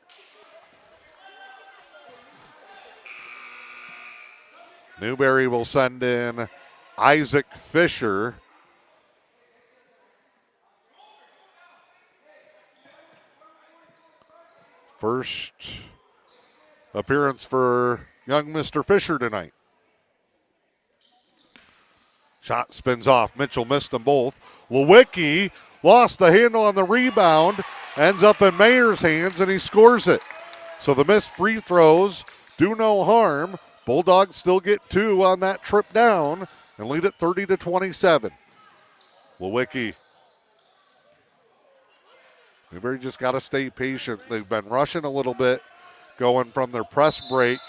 Newberry will send in Isaac Fisher. First appearance for young Mr. Fisher tonight. Shot spins off. Mitchell missed them both. Lewicki lost the handle on the rebound. Ends up in Mayer's hands, and he scores it. So the missed free throws do no harm. Bulldogs still get two on that trip down and lead it 30-27. Lewicki. Newberry just got to stay patient. They've been rushing a little bit, going from their press break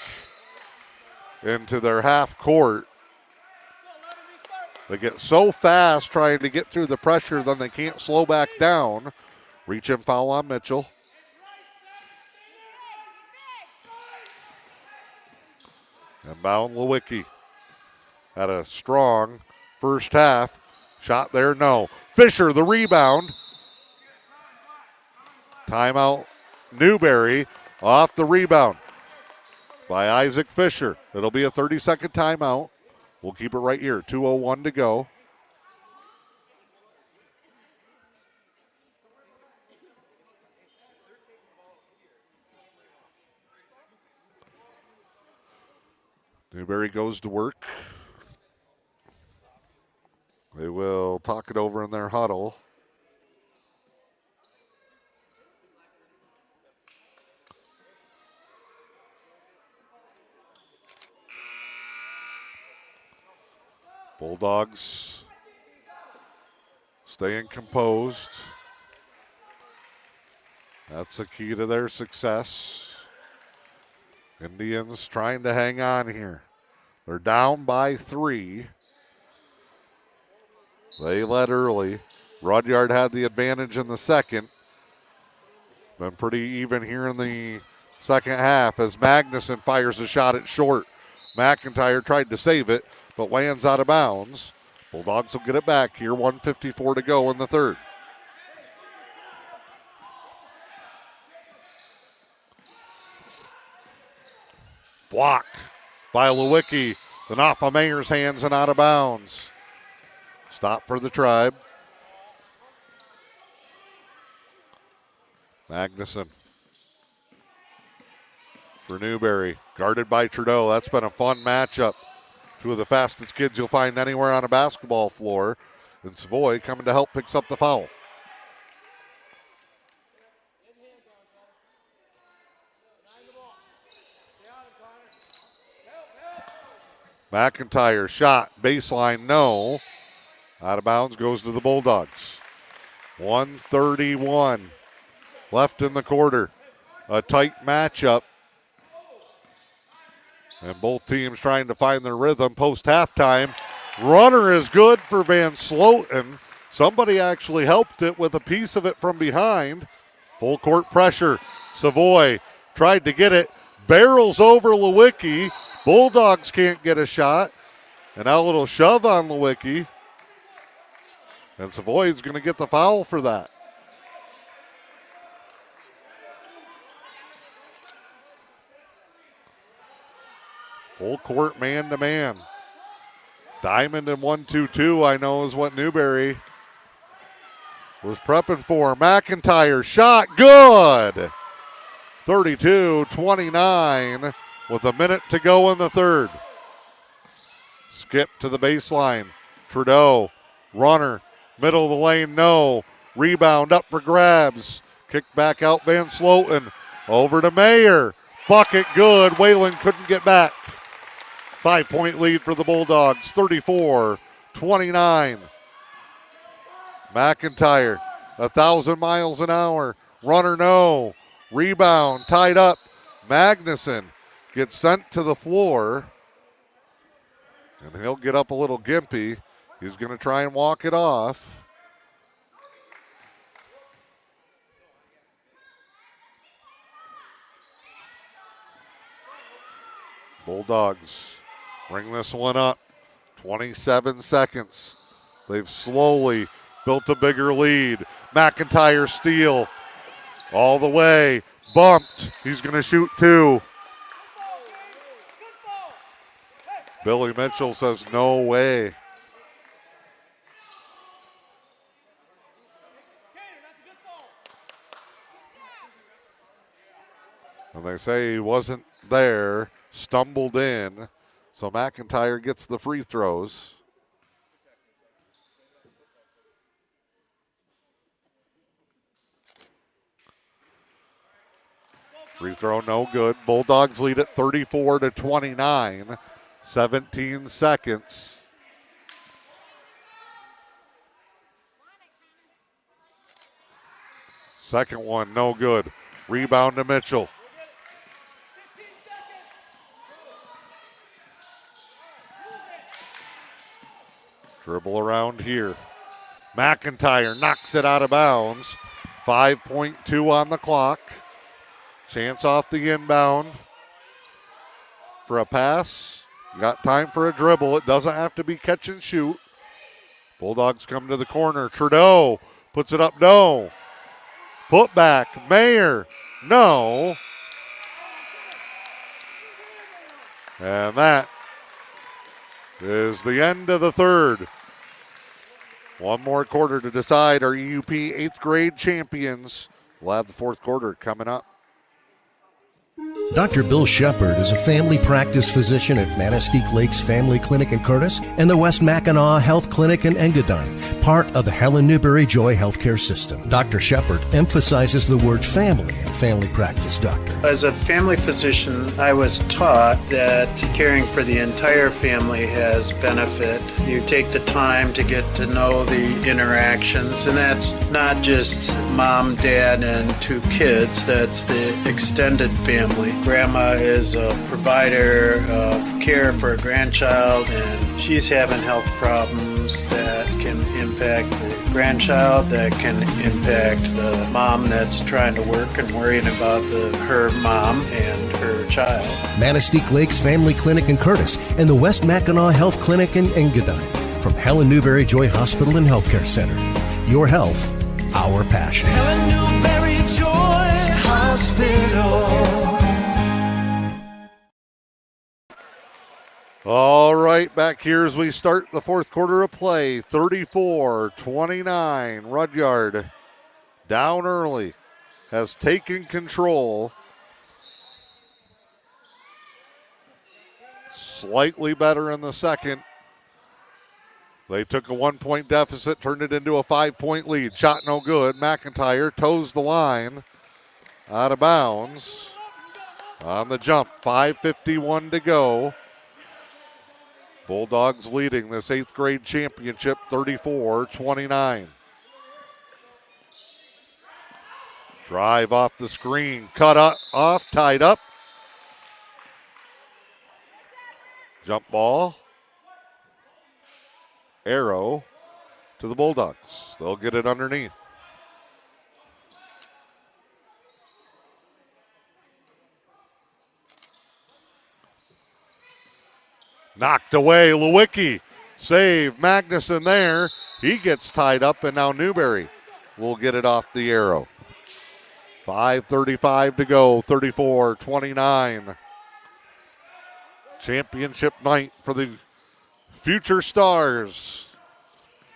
into their half court. They get so fast trying to get through the pressure, then they can't slow back down. Reach and foul on Mitchell. Inbound Lewicki. Had a strong first half. Shot there, no. Fisher, the rebound. Timeout, Newberry off the rebound by Isaac Fisher. It'll be a 30-second timeout. We'll keep it right here. 2:01 to go. Newberry goes to work. They will talk it over in their huddle. Bulldogs staying composed. That's the key to their success. Indians trying to hang on here. They're down by 3. They led early. Rudyard had the advantage in the second. Been pretty even here in the second half as Magnuson fires a shot at short. McIntyre tried to save it, but lands out of bounds. Bulldogs will get it back here. 1:54 to go in the third. Block by Lewicki. Then off of Mayer's hands and out of bounds. Stop for the Tribe. Magnuson for Newberry. Guarded by Trudeau. That's been a fun matchup. Two of the fastest kids you'll find anywhere on a basketball floor. And Savoy coming to help picks up the foul. McIntyre shot, baseline, no. Out of bounds, goes to the Bulldogs. 1:31 left in the quarter. A tight matchup. And both teams trying to find their rhythm post halftime. Runner is good for Van Sloten. Somebody actually helped it with a piece of it from behind. Full court pressure. Savoy tried to get it. Barrels over Lewicki. Bulldogs can't get a shot. And now a little shove on Lewicki. And Savoy's going to get the foul for that. Full court man-to-man. Diamond and 1-2-2, I know, is what Newberry was prepping for. McIntyre shot, good! 32-29 with a minute to go in the third. Skip to the baseline. Trudeau, runner, middle of the lane, no. Rebound up for grabs. Kick back out Van Sloten. Over to Mayer. Bucket good. Whalen couldn't get back. 5-point lead for the Bulldogs, 34-29. McIntyre, 1,000 miles an hour. Runner, no. Rebound, tied up. Magnuson gets sent to the floor. And he'll get up a little gimpy. He's going to try and walk it off. Bulldogs bring this one up. 27 seconds. They've slowly built a bigger lead. McIntyre steal. All the way. Bumped. He's going to shoot 2. Billy Mitchell says no way. And they say he wasn't there, stumbled in. So McIntyre gets the free throws. Free throw no good. Bulldogs lead at 34-29. 17 seconds. Second one no good. Rebound to Mitchell. Dribble around here. McIntyre knocks it out of bounds. 5.2 on the clock. Chance off the inbound for a pass. You got time for a dribble. It doesn't have to be catch and shoot. Bulldogs come to the corner. Trudeau puts it up. No. Put back. Mayer. No. And that is the end of the third. One more quarter to decide our EUP 8th grade champions. We'll have the fourth quarter coming up. Dr. Bill Shepard is a family practice physician at Manistee Lakes Family Clinic in Curtis and the West Mackinac Health Clinic in Engadine, part of the Helen Newberry Joy Healthcare System. Dr. Shepard emphasizes the word family and family practice doctor. As a family physician, I was taught that caring for the entire family has benefit. You take the time to get to know the interactions, and that's not just mom, dad, and 2 kids. That's the extended family. Grandma is a provider of care for a grandchild, and she's having health problems that can impact the grandchild, that can impact the mom that's trying to work and worrying about her mom and her child. Manistee Lakes Family Clinic in Curtis and the West Mackinac Health Clinic in Engadine. From Helen Newberry Joy Hospital and Healthcare Center. Your health, our passion. Helen Newberry Joy Hospital. All right, back here as we start the fourth quarter of play. 34-29. Rudyard down early, has taken control. Slightly better in the second. They took a 1-point deficit, turned it into a 5-point lead. Shot no good. McIntyre toes the line. Out of bounds. On the jump, 5:51 to go. Bulldogs leading this 8th grade championship 34-29. Drive off the screen, cut off, tied up. Jump ball. Arrow to the Bulldogs. They'll get it underneath. Knocked away, Lewicki. Save, Magnuson there. He gets tied up, and now Newberry will get it off the arrow. 5:35 to go, 34-29. Championship night for the future stars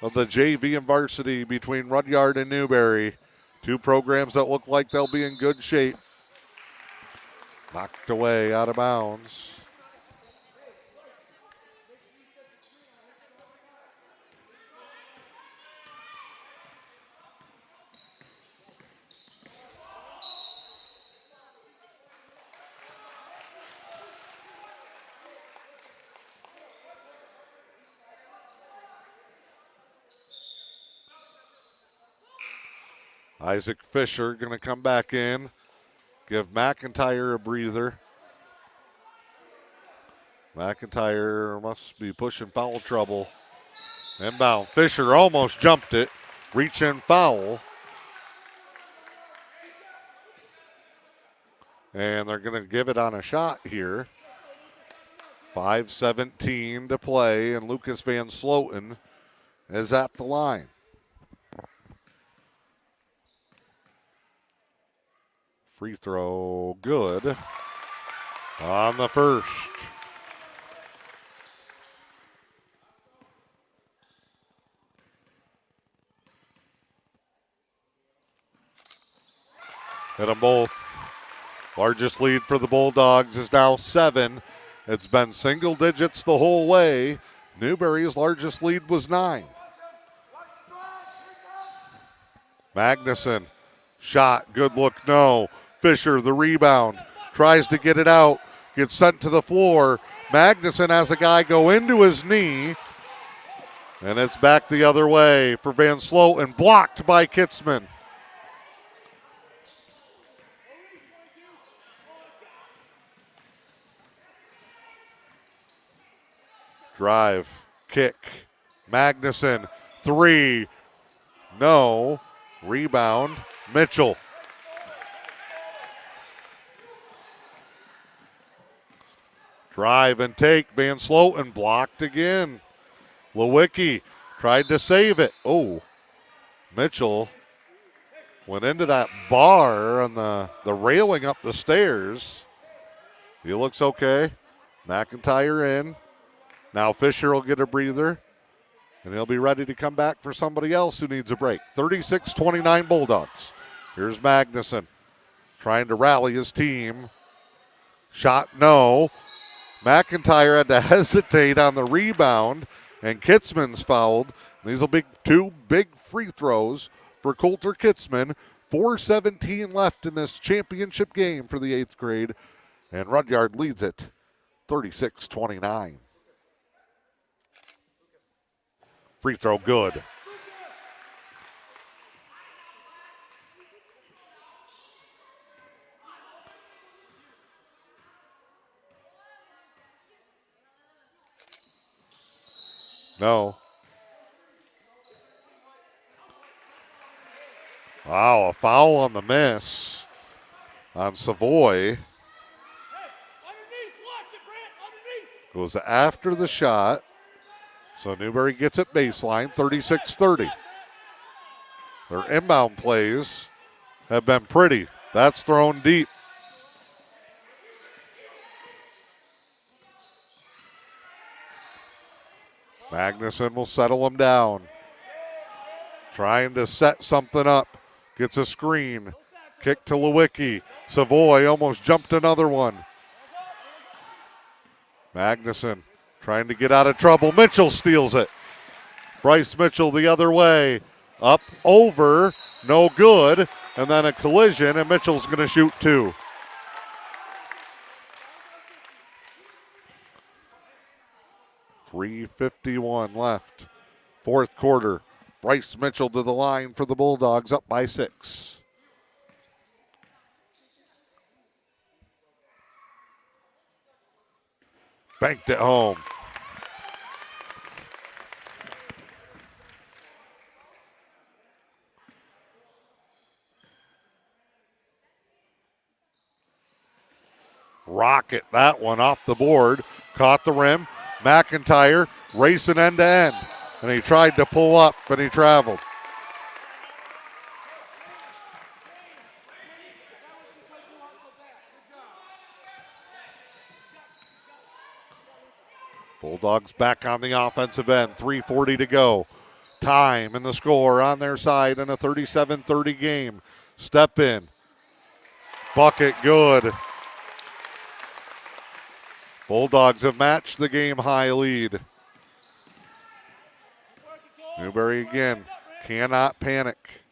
of the JV and varsity between Rudyard and Newberry. 2 programs that look like they'll be in good shape. Knocked away, out of bounds. Isaac Fisher going to come back in, give McIntyre a breather. McIntyre must be pushing foul trouble. Inbound. Fisher almost jumped it. Reach in foul. And they're going to give it on a shot here. 5:17 to play, and Lucas Van Sloten is at the line. Free throw, good. On the first. Hit them both. Largest lead for the Bulldogs is now 7. It's been single digits the whole way. Newberry's largest lead was 9. Magnuson, shot, good look, no. Fisher, the rebound, tries to get it out, gets sent to the floor. Magnuson has a guy go into his knee, and it's back the other way for Van Sloten, blocked by Kitzman. Drive, kick, Magnuson, 3, no, rebound, Mitchell. Drive and take, Van Sloten blocked again. Lewicki tried to save it. Oh, Mitchell went into that bar on the railing up the stairs. He looks okay. McIntyre in. Now Fisher will get a breather, and he'll be ready to come back for somebody else who needs a break. 36-29 Bulldogs. Here's Magnuson trying to rally his team. Shot, no. McIntyre had to hesitate on the rebound, and Kitzman's fouled. These will be 2 big free throws for Coulter Kitzman. 4:17 left in this championship game for the 8th grade, and Rudyard leads it 36-29. Free throw good. No. Wow, a foul on the miss on Savoy. Goes after the shot. So Newberry gets it baseline, 36-30. Their inbound plays have been pretty. That's thrown deep. Magnuson will settle him down. Trying to set something up. Gets a screen. Kick to Lewicki. Savoy almost jumped another one. Magnuson trying to get out of trouble. Mitchell steals it. Bryce Mitchell the other way. Up, over, no good. And then a collision, and Mitchell's going to shoot two. .351 left. Fourth quarter. Bryce Mitchell to the line for the Bulldogs, up by 6. Banked it home. Rocket that one off the board. Caught the rim. McIntyre racing end to end. And he tried to pull up, but he traveled. Bulldogs back on the offensive end. 3:40 to go. Time and the score on their side in a 37-30 game. Step in. Bucket good. Bulldogs have matched the game high lead. Newberry again, cannot panic.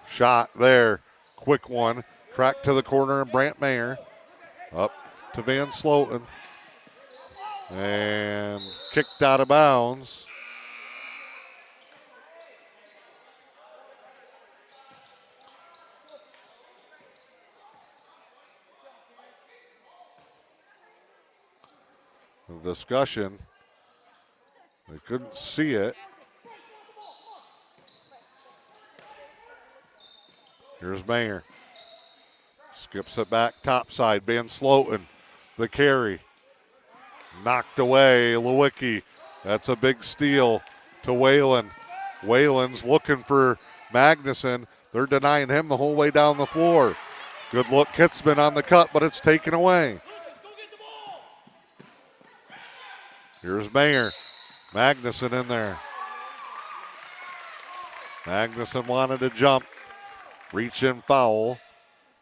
Shot there, quick one. Track to the corner and Brant Mayer. Up to Van Sloten. And kicked out of bounds. The discussion. They couldn't see it. Here's Mayer. Skips it back topside. Van Sloten, the carry. Knocked away. Lewicki. That's a big steal to Whalen. Whalen's looking for Magnuson. They're denying him the whole way down the floor. Good look, Kitzman on the cut, but it's taken away. Here's Mayer. Magnuson in there. Magnuson wanted to jump. Reach in foul.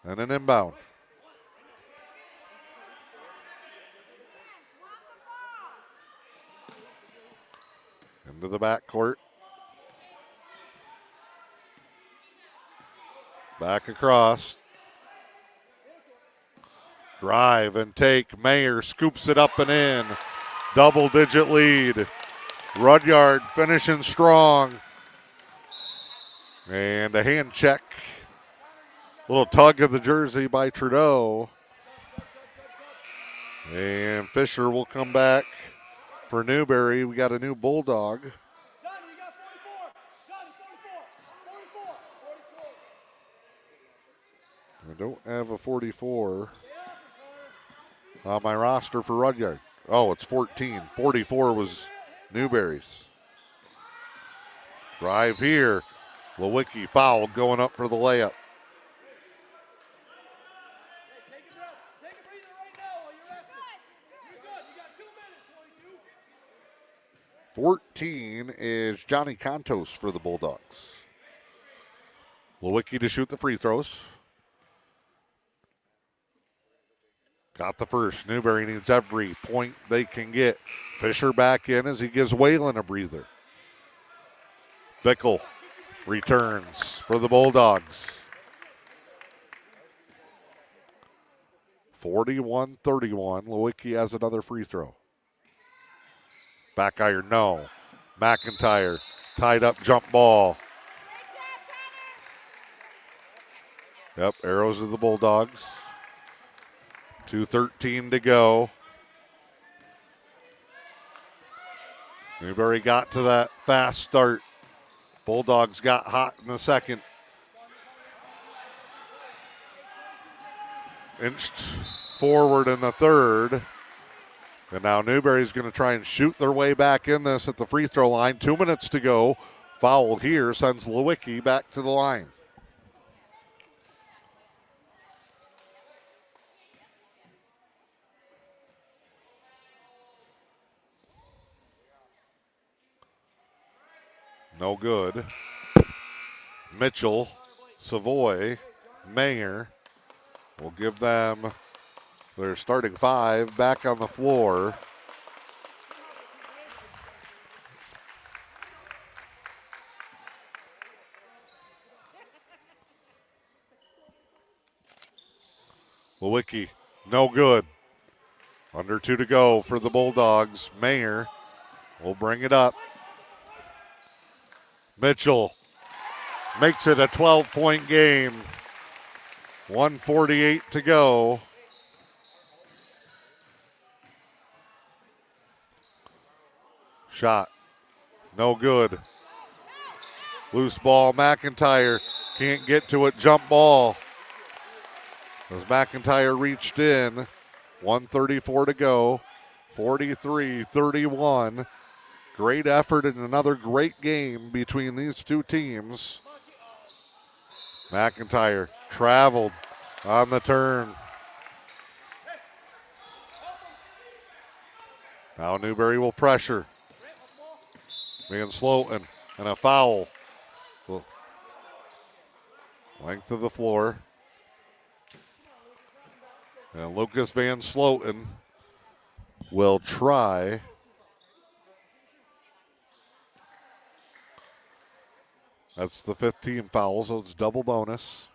And an inbound. Into the backcourt. Back across. Drive and take. Mayer scoops it up and in. Double-digit lead. Rudyard finishing strong. And a hand check. Little tug of the jersey by Trudeau. And Fisher will come back for Newberry. We got a new Bulldog. I don't have a 44 on my roster for Rudyard. Oh, it's 14. 44 was Newberry's. Drive here. Lewicki foul going up for the layup. .14 is Johnny Contos for the Bulldogs. Lewicki to shoot the free throws. Got the first. Newberry needs every point they can get. Fisher back in as he gives Whalen a breather. Bickle returns for the Bulldogs. 41-31. Lewicki has another free throw. Back iron, no. McIntyre, tied up jump ball. Yep, arrows of the Bulldogs. 2:13 to go. Newberry got to that fast start. Bulldogs got hot in the second. Inched forward in the third. And now Newberry's going to try and shoot their way back in this at the free throw line. 2 minutes to go. Foul here sends Lewicki back to the line. No good. Mitchell, Savoy, Mayer will give them their starting five back on the floor. Lewicki, no good. Under 2 to go for the Bulldogs. Mayer will bring it up. Mitchell makes it a 12-point game. 1:48 to go. Shot, no good. Loose ball, McIntyre can't get to it, jump ball. As McIntyre reached in, 1:34 to go, 43-31. Great effort and another great game between these two teams. McIntyre traveled on the turn. Now Newberry will pressure. Van Sloten and a foul. Length of the floor. And Lucas Van Sloten will try. That's the 5th team foul, so it's double bonus.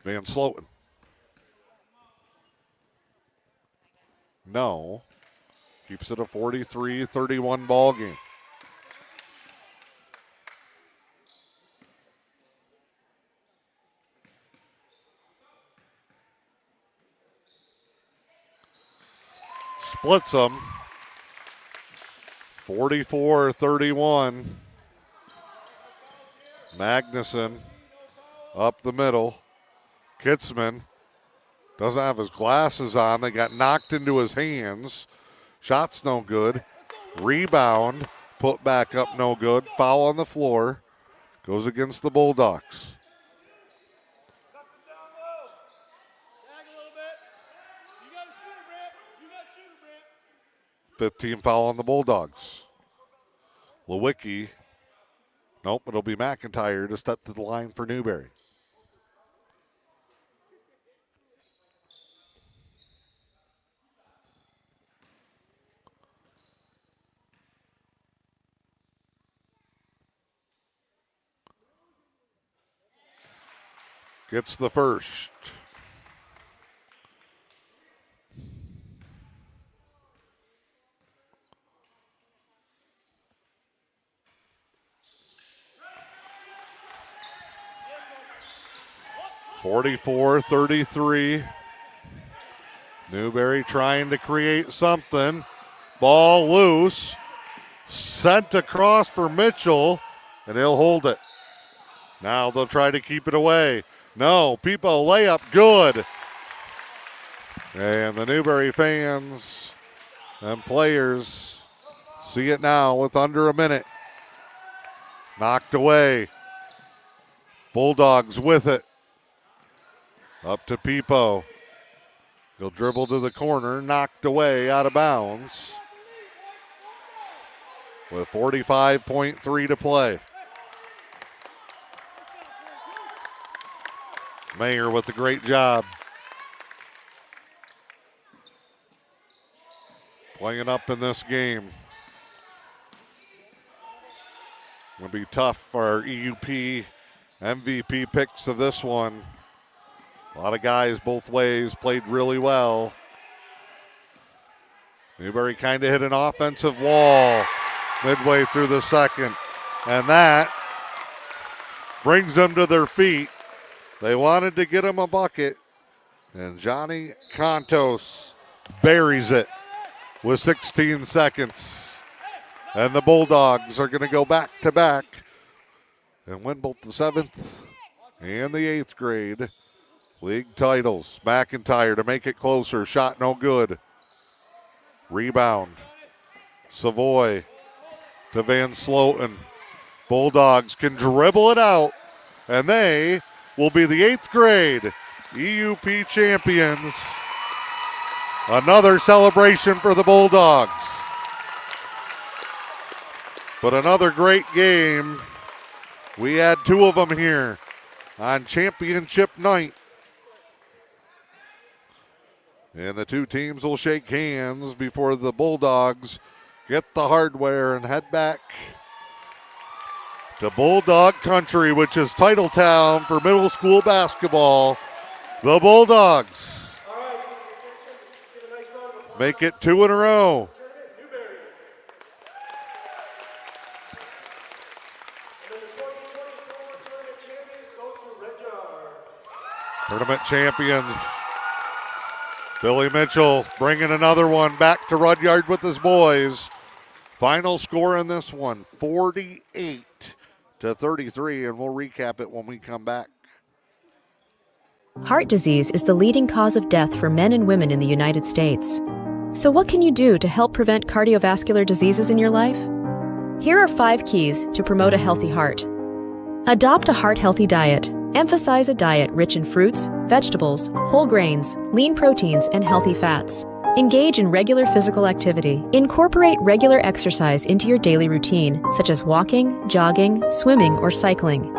Van Sloten. No. Keeps it a 43-31 ball game. Splits them. 44-31. Magnuson up the middle. Kitzman doesn't have his glasses on. They got knocked into his hands. Shot's no good. Rebound, put back up, no good. Foul on the floor. Goes against the Bulldogs. Fifth team foul on the Bulldogs. Lewicki. Nope, it'll be McIntyre to step to the line for Newberry. Gets the first. (44-33). Newberry trying to create something. Ball loose. Sent across for Mitchell, and he'll hold it. Now they'll try to keep it away. No, Pipo layup, good. And the Newberry fans and players see it now with under a minute. Knocked away. Bulldogs with it. Up to Pipo. He'll dribble to the corner, knocked away out of bounds. With 45.3 to play. Mayer with a great job. Playing up in this game. be tough for our EUP MVP picks of this one. A lot of guys both ways played really well. Newberry kind of hit an offensive wall midway through the second, and that brings them to their feet. They wanted to get him a bucket, and Johnny Contos buries it with 16 seconds. And the Bulldogs are going to go back to back and win both the 7th and the 8th grade league titles. McIntyre to make it closer. Shot no good. Rebound. Savoy to Van Sloten. Bulldogs can dribble it out, and they will be the 8th grade EUP champions. Another celebration for the Bulldogs. But another great game. We had 2 of them here on championship night. And the 2 teams will shake hands before the Bulldogs get the hardware and head back to Bulldog Country, which is title town for middle school basketball. The Bulldogs make it 2 in a row. Tournament champions. Billy Mitchell bringing another one back to Rudyard with his boys. Final score in this one, 48-33, and we'll recap it when we come back. Heart disease is the leading cause of death for men and women in the United States. So what can you do to help prevent cardiovascular diseases in your life? Here are 5 keys to promote a healthy heart. Adopt a heart-healthy diet. Emphasize a diet rich in fruits, vegetables, whole grains, lean proteins, and healthy fats. Engage in regular physical activity. Incorporate regular exercise into your daily routine, such as walking, jogging, swimming, or cycling.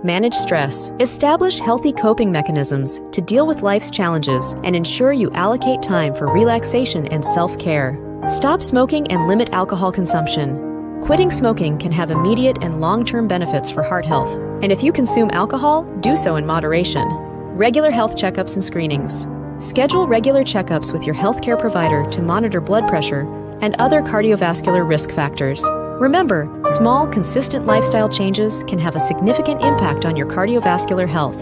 Manage stress. Establish healthy coping mechanisms to deal with life's challenges and ensure you allocate time for relaxation and self-care. Stop smoking and limit alcohol consumption. Quitting smoking can have immediate and long-term benefits for heart health, and if you consume alcohol, do so in moderation. Regular health checkups and screenings. Schedule regular checkups with your healthcare provider to monitor blood pressure and other cardiovascular risk factors. Remember, small, consistent lifestyle changes can have a significant impact on your cardiovascular health.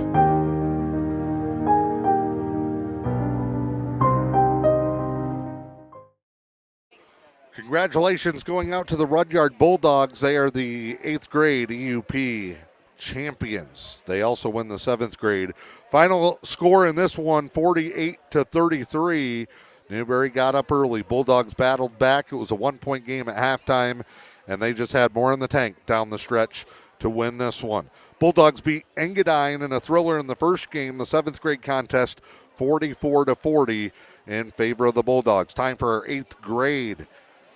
Congratulations going out to the Rudyard Bulldogs. They are the 8th grade EUP champions. They also win the 7th grade. Final score in this one, 48-33. Newberry got up early. Bulldogs battled back. It was a 1-point game at halftime, and they just had more in the tank down the stretch to win this one. Bulldogs beat Engadine in a thriller in the first game, the 7th grade contest, 44-40 in favor of the Bulldogs. Time for our 8th grade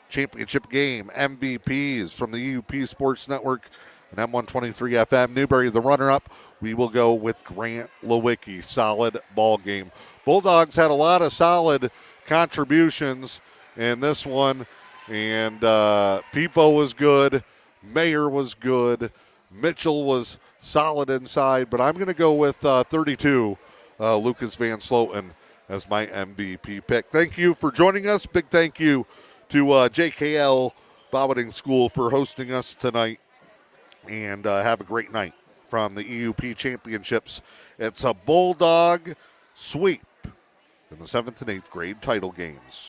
championship game. MVPs from the EUP Sports Network and M123 FM. Newberry, the runner-up. We will go with Grant Lewicki. Solid ball game. Bulldogs had a lot of solid contributions in this one, and Peepo was good. Mayer was good. Mitchell was solid inside, but I'm going to go with 32, Lucas Van Sloten, as my MVP pick. Thank you for joining us. Big thank you to JKL Bobbing School for hosting us tonight. And have a great night from the EUP Championships. It's a Bulldog sweep in the 7th and 8th grade title games.